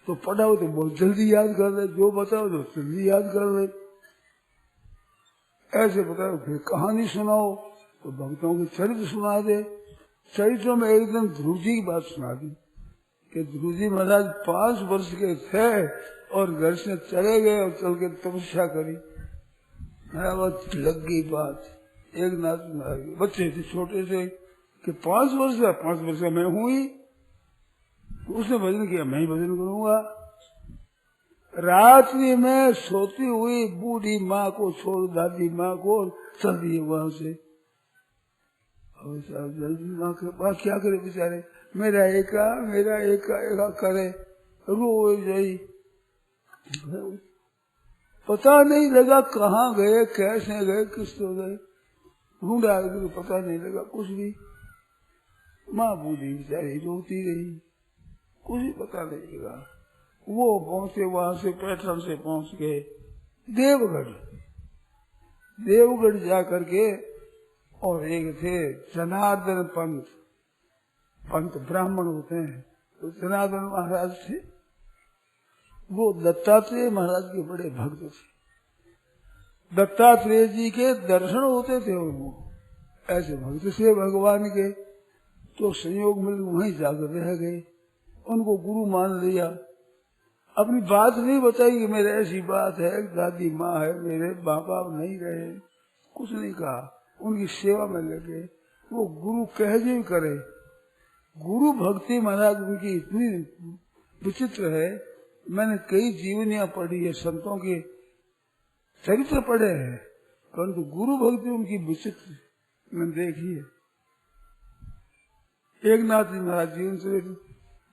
[SPEAKER 2] तो पढ़ाओ तो बहुत जल्दी याद कर ले, जो बताओ तो जल्दी याद कर ले। ऐसे बताओ, फिर कहानी सुनाओ तो भक्तों के चरित्र सुना दे। चरित्रों में एकदम ध्रुव जी की बात सुना दी कि ध्रुव जी महाराज 5 वर्ष के थे और घर से चले गए और चल के तपस्या करी। लग गई बात। एक नाथ बच्चे थे छोटे से कि 5 वर्ष का मैं हुई, तो उसने भजन किया, मैं ही भजन करूंगा। रात्रि में सोती हुई बूढ़ी माँ को छोड़ दादी माँ को चल दिए वहां से। जल्दी माँ के पास क्या करे बेचारे, मेरा एका करे, रो गई। पता नहीं लगा कहाँ गए, कैसे गए, किस तो गए, ढूंढा तो पता नहीं लगा कुछ भी। माँ बूढ़ी बेचारी रोती रही, कुछ भी पता नहीं लगा। वो पहुंचे वहां से, पैठन से पहुंच गए देवगढ़ जा करके। और एक थे जनार्दन पंत ब्राह्मण होते हैं, तो जनार्दन महाराज थे, वो दत्तात्रेय महाराज के बड़े भक्त थे। दत्तात्रेय जी के दर्शन होते थे उनको, ऐसे भक्त थे भगवान के। तो संयोग मिल वहीं जाकर रह गए, उनको गुरु मान लिया। अपनी बात नहीं बताई कि मेरे ऐसी बात है, दादी माँ है, मेरे माँ बाप नहीं रहे, कुछ नहीं कहा। उनकी सेवा में लगे, वो गुरु कह जो करे। गुरु भक्ति महाराज उनकी इतनी विचित्र है। मैंने कई जीवनियां पढ़ी है, संतों के चरित्र पढ़े हैं, परंतु गुरु भक्ति उनकी विचित्र मैंने देखी है। एकनाथ जी महाराज जीवन चरित्र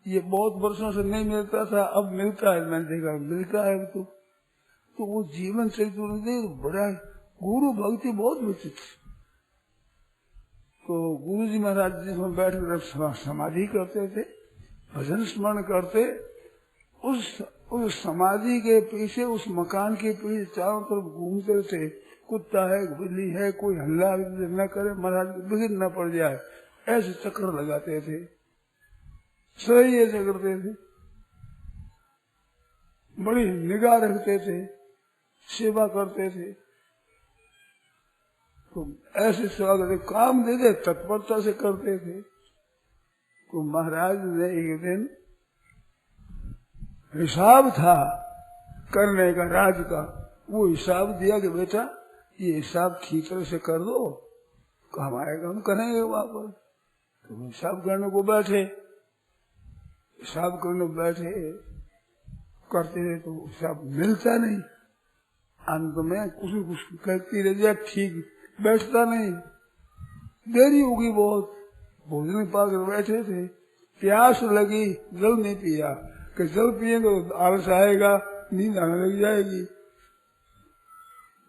[SPEAKER 2] ये बहुत वर्षों से नहीं मिलता था, अब मिलता है, मैंने देखा मिलता है। तो वो जीवन चरित्र बड़ा गुरु भक्ति बहुत विचित्र। तो गुरु जी महाराज जिसमें बैठ कर समाधि करते थे, भजन स्मरण करते, उस समाधि के पीछे, उस मकान के पीछे चारों तरफ घूमते थे। कुत्ता है, बिल्ली है, कोई हल्ला न करे, महाराज बिगड़ न पड़ जाए, ऐसे चक्कर लगाते थे, सही ऐसे करते थे, बड़ी निगाह रखते थे, सेवा करते थे। तो ऐसे सेवा करते, काम दे दे तत्परता से करते थे। तो महाराज ने एक दिन हिसाब था करने का, राज का, वो हिसाब दिया कि बेटा ये हिसाब ठीक तरह से कर दो, काम आएगा, हम करेंगे वहां पर। तो हिसाब करने को बैठे, हिसाब करने बैठे, करते रहे तो हिसाब मिलता नहीं। अंत में कुछ कहती रह जाए, ठीक बैठता नहीं, देरी होगी बहुत। भोजन पाकर बैठे थे, प्यास लगी, जल नहीं पिया, कि जल पिएंगे तो आलस आएगा, नींद आने लग जाएगी,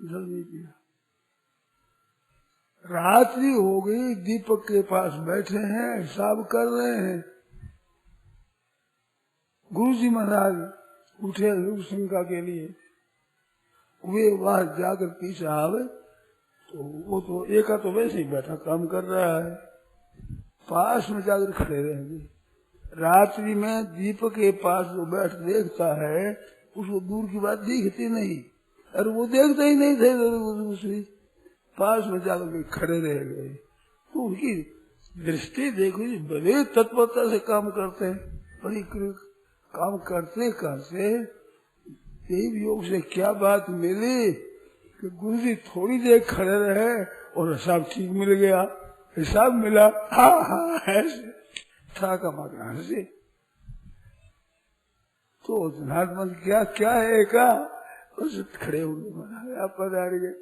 [SPEAKER 2] जल नहीं पिया। रात्रि हो गई, दीपक के पास बैठे हैं, हिसाब कर रहे हैं। गुरुजी महाराज उठे लोक शंका के लिए, वे वहां जाकर पीछे आवे तो वो तो एका तो वैसे ही बैठा काम कर रहा है, पास में जाकर खड़े रहेंगे। रात्रि में दीपक के पास जो बैठ देखता है, उसको दूर की बात दिखती नहीं, और वो देखता ही नहीं थे, दूसरी पास में जाकर खड़े रह गए। तो उनकी दृष्टि देखो, बड़े तत्परता से काम करते हैं, बड़ी काम करते करते देव योग से क्या बात मिली कि गुरु जी थोड़ी देर खड़े रहे और हिसाब ठीक मिल गया, हिसाब मिला, हाँ ऐसे था का मकान से। तो जनार्दन क्या क्या है का उस खड़े होंगे, आप पधार गए।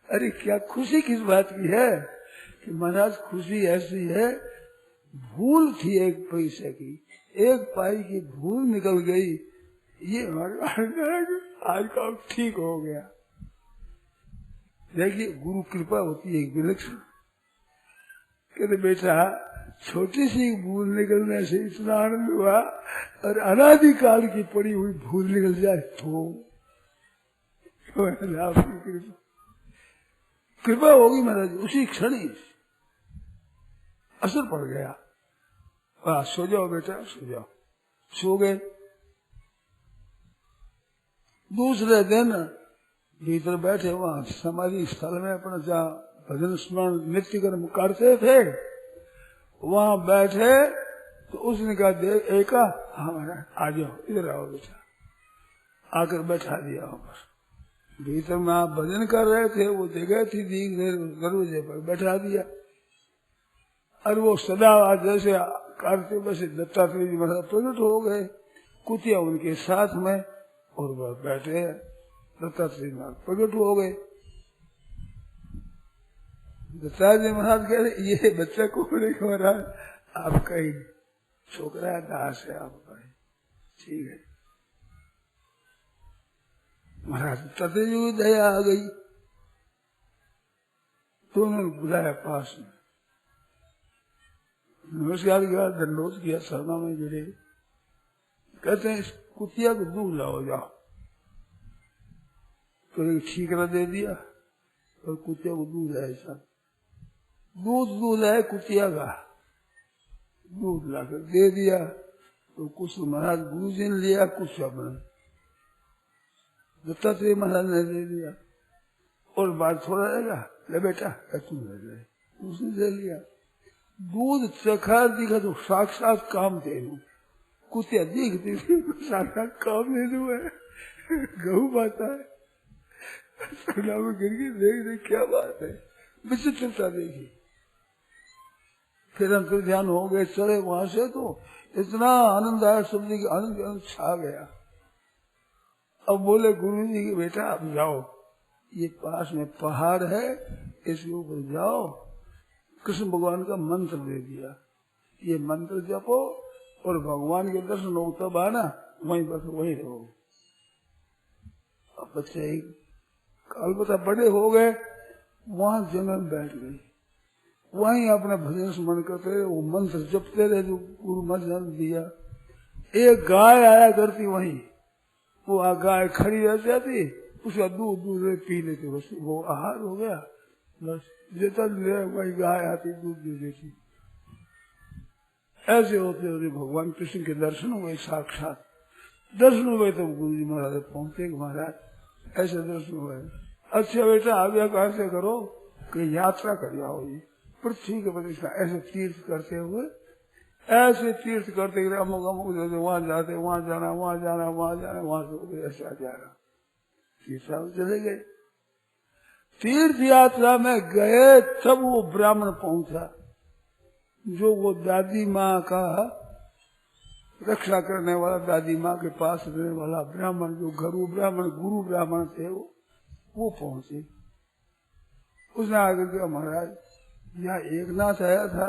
[SPEAKER 2] अरे क्या खुशी किस बात की है कि महाराज, खुशी ऐसी है, भूल थी एक पैसे की, एक पाई की भूल निकल गई, ये आज काम ठीक हो गया। देखिए गुरु कृपा होती है एक विलक्षण। कहते बेटा छोटी सी भूल निकलने से इतना आनंद हुआ, और अनादिकाल की पड़ी हुई भूल निकल जाए तो आपकी कृपा होगी महाराज, उसी क्षण ही असर पड़ गया। सो जाओ बेटा, सो जाओ। सो गए। दूसरे दिन भीतर बैठे वहां समाधि स्थल में, अपना जहाँ भजन स्मरण नित्य कर्म करते थे, वहां बैठे तो उसने कहा देख एका, हाँ महाराज आ जाओ, इधर आओ बेटा, आकर बैठा दिया वहां पर। भीतर में आप भजन कर रहे थे, वो जगह थी दरवाजे पर बैठा दिया। और वो सदा जैसे करते बस दत्तात्रेय जी महाराज प्रकट हो गए, कुतिया उनके साथ में, और वह बैठे दत्तात्रेय महाराज प्रकट हो गए। दत्तात्रेय महाराज कह रहे ये बच्चा कौन है महाराज? आपका ही छोकरा है, दास है आपका ही। ठीक है महाराज, दत्तात्रेय जी को दया आ गई, तो उन्होंने बुलाया पास में, नमस्कार किया, दंडोत किया, शरणा में गिरे। कहते हैं इस कुतिया को दूध लाओ जाओ। तो ठीकरा दे दिया और कुतिया को दूध है, ऐसा दूध है कुतिया का, दूध लाकर दे दिया। तो कुछ महाराज गुरु जी ने लिया, कुछ अपने दत्तात्रेय महाराज ने दे दिया। और बात थोड़ा रहेगा, ले बेटा तुम ले ले, उसने दे लिया। दूध चखा दिखा तो साक्षात काम दे लू, कुतिया दिखती थी साक्षात काम दे लू है, गहू पाता है। में गिर के देख क्या बात है, विचित्रता देखी। फिर अंतर ध्यान हो गए, चले वहां से, तो इतना आनंद आया, शब्द की आनंद छा गया। अब बोले गुरु जी की बेटा अब जाओ, ये पास में पहाड़ है, इसके ऊपर जाओ, कृष्ण भगवान का मंत्र दे दिया, ये मंत्र जपो और भगवान के दर्शन हो तब आना, वहीं बस वहीं रहो। अब बच्चे काल बता बड़े हो गए, वहां जंगल में बैठ गए, वहीं अपना भजन स्मरण करते रहे, वो मंत्र जपते रहे जो गुरु महाराज ने दिया। एक गाय आया करती वहीं, वो गाय खड़ी रह जाती, उसका दूध दूध पी लेते, बस वो आहार हो गया। बस जितना वही गाय आती दूध दे देती। ऐसे होते होते भगवान कृष्ण के दर्शन हुए, साक्षात दर्शन हुए। तो गुरु जी महाराज पहुंचे, महाराज ऐसे दर्शन हुए। अच्छा बेटा आज्ञा कहाँ से करो कि यात्रा कर जाओ, ये पृथ्वी के प्रतिष्ठा। ऐसे तीर्थ करते हुए, ऐसे तीर्थ करते हुए अमुक अमुक वहां जाते, वहां जाना, वहां जाना, वहां जाना, वहां से ऐसा जाना, चले गए। तीर्थ यात्रा में गए तब वो ब्राह्मण पहुंचा, जो वो दादी माँ का रक्षा करने वाला, दादी माँ के पास रहने वाला ब्राह्मण, जो गुरु ब्राह्मण थे, वो पहुंचे। उसने आगे कहा महाराज यहाँ एक नाथ आया था,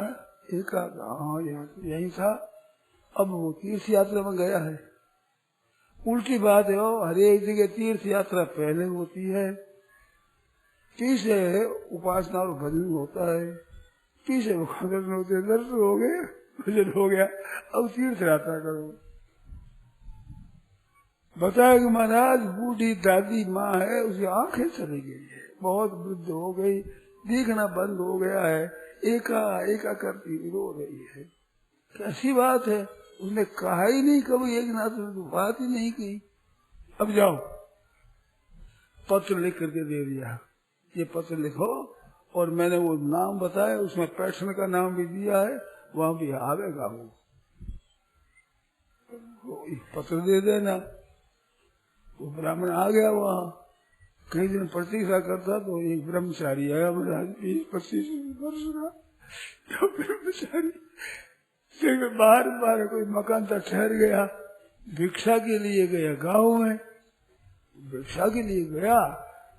[SPEAKER 2] एक हाँ यही था, अब वो तीर्थ यात्रा में गया है। उल्टी बात है, हर एक जगह तीर्थ यात्रा पहले होती है, पीछे उपासना और भजन होता है, पीछे दर्शन होते हैं, दर्शन हो गए, भजन हो गया, अब तीर्थ यात्रा करो। बताया कि महाराज बूढ़ी दादी माँ है, उसकी आंखें चली गई है, बहुत वृद्ध हो गई, दिखना बंद हो गया है, एका करती रो रही है। कैसी बात है, उसने कहा ही नहीं कभी, एक नाथ ने तो बात ही नहीं की। अब जाओ, पत्र लिख करके दे दिया, ये पत्र लिखो, और मैंने वो नाम बताया, उसमें पैठन का नाम भी दिया है, वहां भी आवेगा वो पत्र दे देना। वो ब्राह्मण आ गया वहां, कई दिन प्रतीक्षा करता, तो एक ब्रह्मचारी आया, 20-25 वर्ष का ब्रह्मचारी, बाहर कोई मकान तक ठहर गया, भिक्षा के लिए गया गांव में, भिक्षा के लिए गया,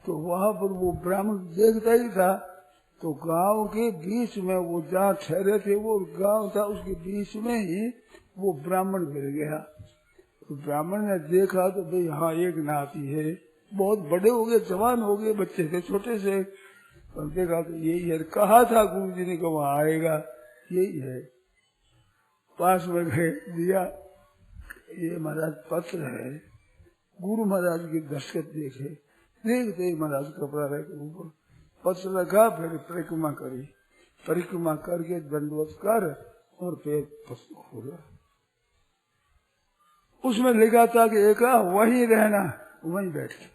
[SPEAKER 2] तो वहां पर वो ब्राह्मण देखता ही था, तो गांव के बीच में वो जहाँ ठहरे थे, वो गांव था, उसके बीच में ही वो ब्राह्मण मिल गया। तो ब्राह्मण ने देखा तो भाई हाँ एक नाती है, बहुत बड़े हो गए, जवान हो गए, बच्चे थे छोटे से, और देखा तो यही है, कहा था गुरु जी ने को वहां आएगा, यही है। पास में गए, दिया, ये महाराज पत्र है, गुरु महाराज की दस्तखत देखे, देखते ही महाराज कपड़ा रख ऊपर पत्र रखा, फिर परिक्रमा करी, परिक्रमा करके दंडवत कर और फिर पत्र खोला। उसमें लिखा था कि एक वहीं रहना, वहीं बैठ के,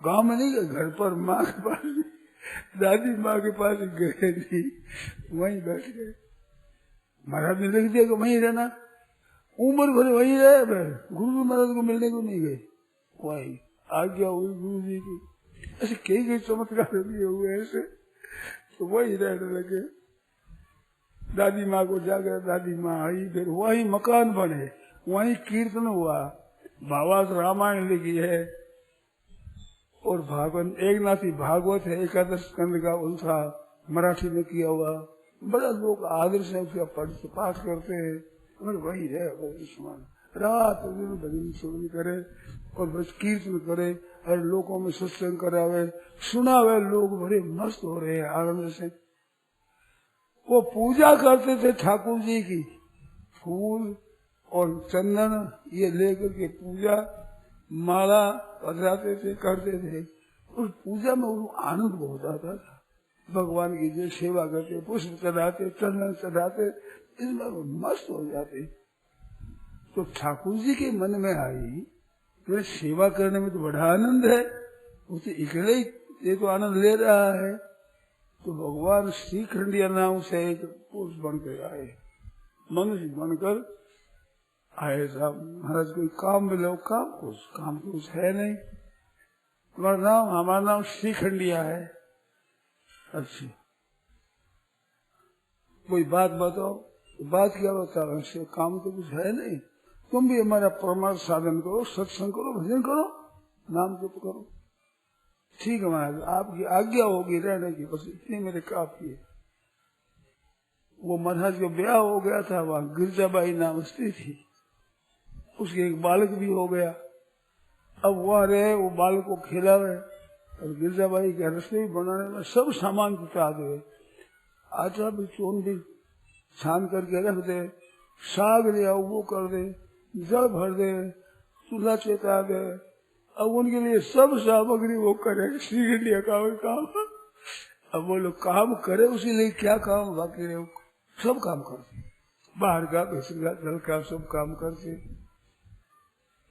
[SPEAKER 2] गांव में नहीं गए, घर पर माँ के पास, दादी माँ के पास गए नहीं, वहीं बैठ गए। महाराज ने लिख दिया कि वहीं रहना, उम्र भर वहीं रहे, गुरु महाराज को मिलने को नहीं गए, वही आज्ञा हुई गुरु जी की। ऐसे कई चमत्कार दिए हुए ऐसे, तो वही रहने लगे। दादी माँ को जाकर दादी माँ आई, फिर वही मकान बने, वही कीर्तन हुआ, भावार्थ रामायण लिखी है, और भागवत एक नाथी भागवत है, 11 स्कंद का, उनका मराठी में किया हुआ, बड़ा लोग आदर से उसका पाठ करते हैं। और वही है रात दिन भजन सुन करे और बस कीर्तन करे और लोगों में सत्संग करावे, सुनावे, लोग बड़े मस्त हो रहे हैं आनंद से। वो पूजा करते थे ठाकुर जी की, फूल और चंदन ये लेकर के पूजा, माला पधराते थे, करते थे। उस पूजा में वो आनंद बहुत आता था। भगवान की जो सेवा करते, पुष्प चढ़ाते, चंदन चढ़ाते, इसमें मस्त हो जाते। तो ठाकुर जी के मन में आई, तो सेवा करने में तो बड़ा आनंद है, उसे इकड़े ही ये तो आनंद ले रहा है। तो भगवान श्री खंडिया नाम से एक पुरुष बनकर आए, मनुष्य बनकर आए साहब। महाराज कोई काम मिलो, काम कुछ है नहीं, हमारा नाम श्री खंडिया है। अच्छा कोई बात बताओ, बात क्या बताओ, इससे काम तो कुछ है नहीं, तुम भी हमारा परमार्थ साधन करो, सत्संग करो, भजन करो, नाम जप करो। ठीक है महाराज, आपकी आज्ञा होगी रहने की, बस इतनी मेरे काफी है। वो महाराज का ब्याह हो गया था, वहाँ गिरजाबाई नाम स्त्री थी, उसके एक बालक भी हो गया। अब वहाँ रहे, वो बालक को खिलावे और गिरजाबाई के रसोई बनाने में सब सामान जुटा दे, आटा भी चून भी छान करके रख दे, साग ले आओ वो कर दे, जल भर दे, तुला चेता दे। अब उनके लिए सब सामग्री वो करे, श्रीगंडिया का काम। अब वो लोग काम करे, उसी लिए क्या काम बाकी रहे, सब काम करते, बाहर का भीतर का जल का सब काम करते।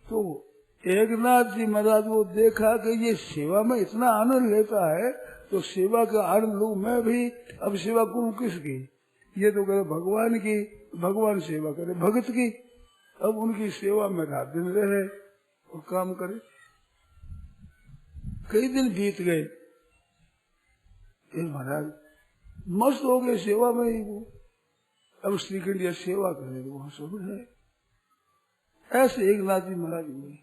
[SPEAKER 2] तो एकनाथ जी महाराज वो देखा कि ये सेवा में इतना आनंद लेता है, तो सेवा का आनंद लूं मैं भी। अब सेवा करूं किसकी? ये तो करे भगवान की, भगवान सेवा करे भगत की। अब उनकी सेवा में रात दिन रहे और काम करे। कई दिन बीत गए, महाराज मस्त हो गए सेवा में ही वो। अब श्रीखंडिया सेवा करे वहां सब है। ऐसे एक नाथ जी महाराज हुए।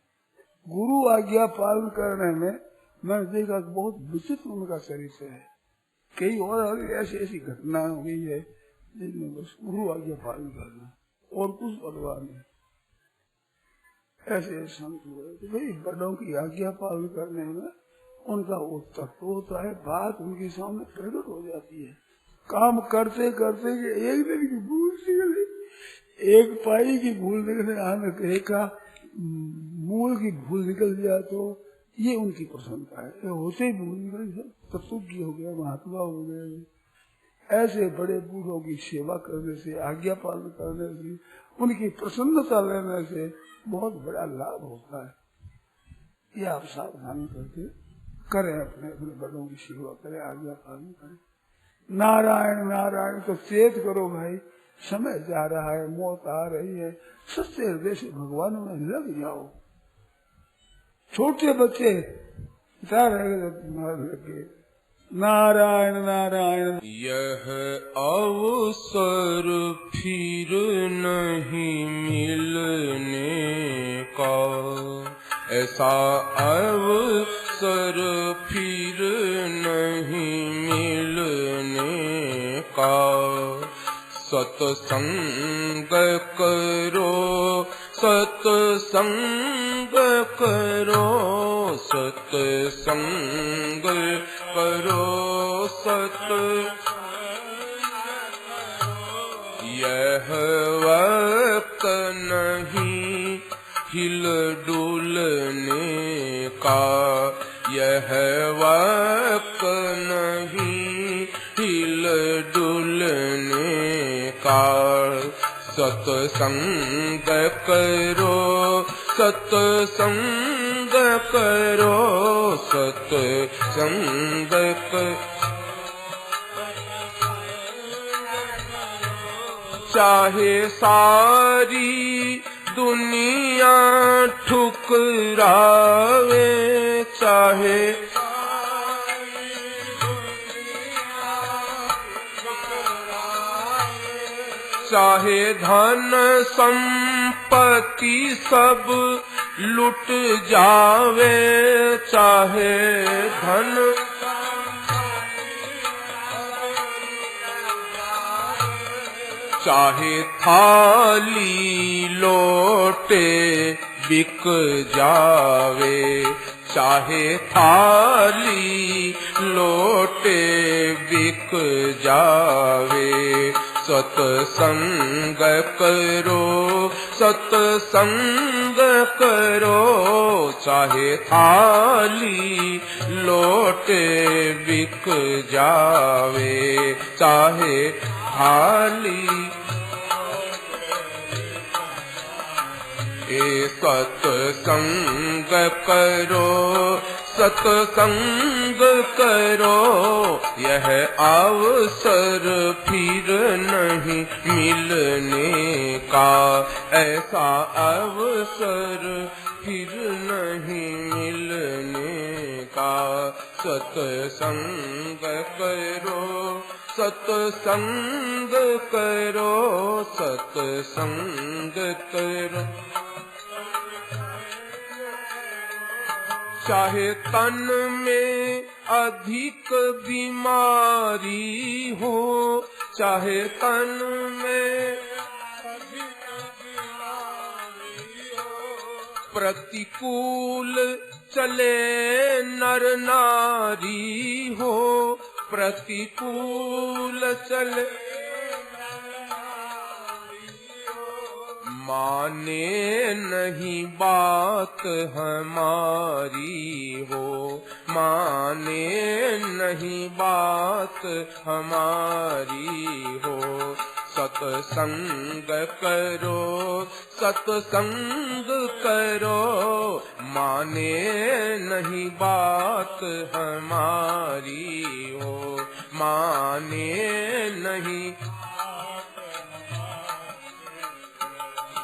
[SPEAKER 2] गुरु आज्ञा पालन करने में मैंने देखा बहुत विचित्र उनका चरित्र है। कई और ऐसी ऐसी घटना हुई है जिनमें बस गुरु आज्ञा पालन करना और कुछ परवाह नहीं। ऐसे संत हुए तो भाई बड़ों की आज्ञा पालन करने में उनका वो तत्व होता है, बात उनके सामने प्रकट हो जाती है। काम करते करते एक दिन की भूल निकली, एक पाई की भूल निकले, आने का मूल की भूल निकल जाए तो ये उनकी प्रसन्नता है। होते ही भूल निकल जाए तत्वज्ञ हो गया, महात्मा हो गए। ऐसे बड़े बूढ़ों की सेवा करने से, आज्ञा पालन करने से, उनकी प्रसन्नता लेने से बहुत बड़ा लाभ होता है। ये आप सावधानी करके करें, अपने अपने बड़ों की सेवा करें, आज्ञा पालन करें। नारायण नारायण तो चेत करो भाई, समय जा रहा है, मौत आ रही है। सच्चे हृदय से भगवान में लग जाओ। छोटे बच्चे जा रहे नारायण नारायण।
[SPEAKER 3] यह अवसर फिर नहीं मिलने का, ऐसा अवसर फिर नहीं मिलने का। सत्संग करो सत्संग करो सत्संग करो यह वक्त नहीं हिल डुलने का, यह वक्त नहीं हिल डुलने का। सत्संग करो सत्संग करो सत्संग चाहे सारी दुनिया ठुकरावे, चाहे धन संपत्ति सब लुट जावे, चाहे धन चाहे थाली लोटे बिक जावे, चाहे थाली लोटे बिक जावे। सत्संग करो सत्संग करो चाहे थाली लोटे बिक जावे, चाहे थाली ए सत्संग करो सत्संग करो यह अवसर फिर नहीं मिलने का, ऐसा अवसर फिर नहीं मिलने का। सत्संग करो सत्संग करो सत्संग करो चाहे तन में अधिक बीमारी हो, चाहे तन में अधिक बीमारी हो, प्रतिकूल चले नर नारी हो, प्रतिकूल चले माने नहीं बात हमारी हो, माने नहीं बात हमारी हो। सत्संग करो, सत्संग करो, माने नहीं बात हमारी हो, माने नहीं।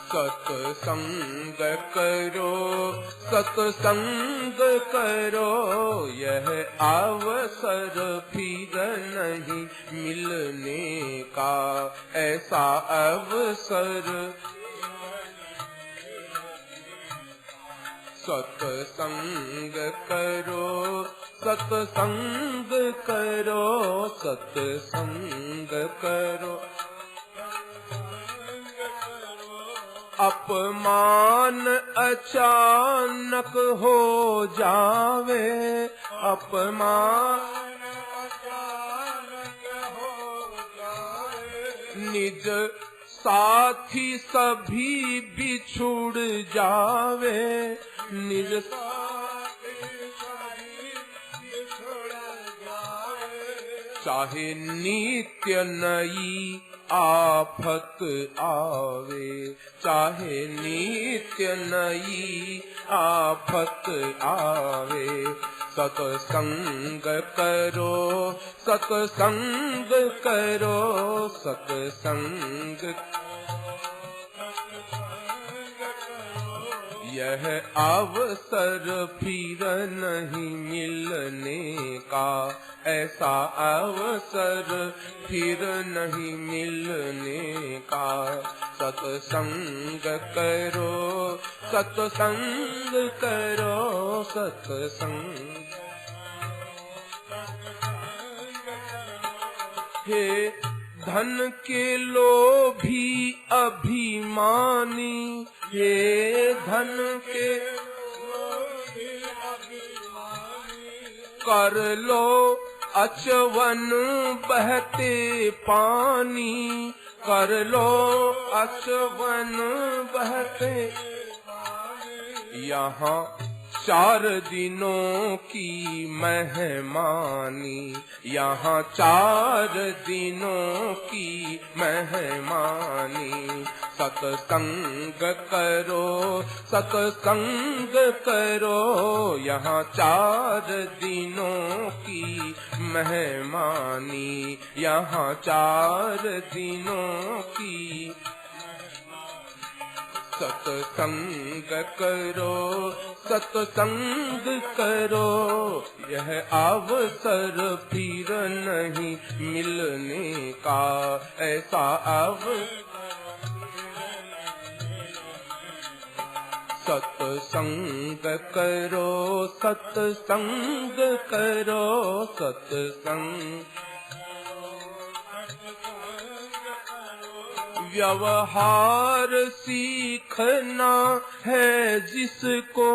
[SPEAKER 3] सत्संग करो, सत्संग करो, यह अवसर फिर नहीं मिलने का, ऐसा अवसर। सत्संग करो, सत्संग करो, सत्संग करो। अपमान अचानक हो जावे, अपमान अचानक हो जावे, निज साथी सभी बिछुड़ जावे, निज साथी सभी बिछुड़ जावे। चाहे नित्य नई आफत आवे, चाहे नित्य नई आफत आवे। सत्संग करो, सत्संग करो, सत्संग। यह अवसर फिर नहीं मिलने का, ऐसा अवसर फिर नहीं मिलने का। सत्संग करो, सत्संग करो, सत्संग। हे धन के लोभी अभिमानी, हे धन के लोभी अभिमानी, कर लो अचवन बहते पानी, कर लो अचवन बहते पानी। यहाँ 4 दिनों की मेहमानी, यहाँ 4 दिनों की मेहमानी। सत्संग करो, सत्संग करो, यहाँ 4 दिनों की मेहमानी, यहाँ 4 दिनों की। सत्संग करो, सत्संग करो, यह अवसर फिर नहीं मिलने का, ऐसा अवसर। सत्संग करो, सत्संग करो, सत्संग। व्यवहार सीखना है जिसको,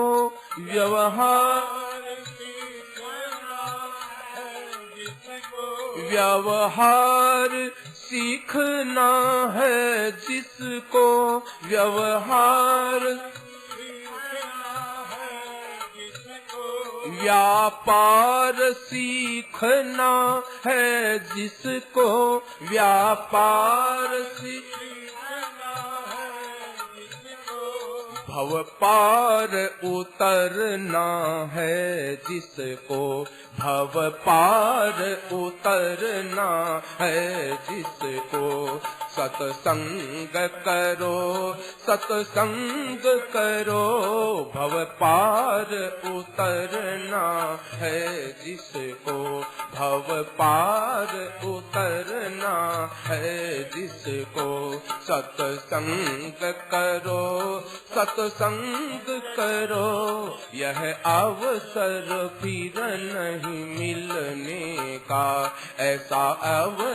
[SPEAKER 3] व्यवहार सीखना है जिसको, व्यवहार सीखना है जिसको, व्यवहार सीखना है जिसको। व्यापार सीखना है जिसको, व्यापार सीखना है जिसको। भव पार उतरना है जिसको, भव पार उतरना है जिसको। सत्संग करो, सत्संग करो, भव पार उतरना है जिसको, भव पार उतरना है जिसको। सत्संग करो, सत्संग करो, यह अवसर फिर नहीं मिलने का, ऐसा अवसर।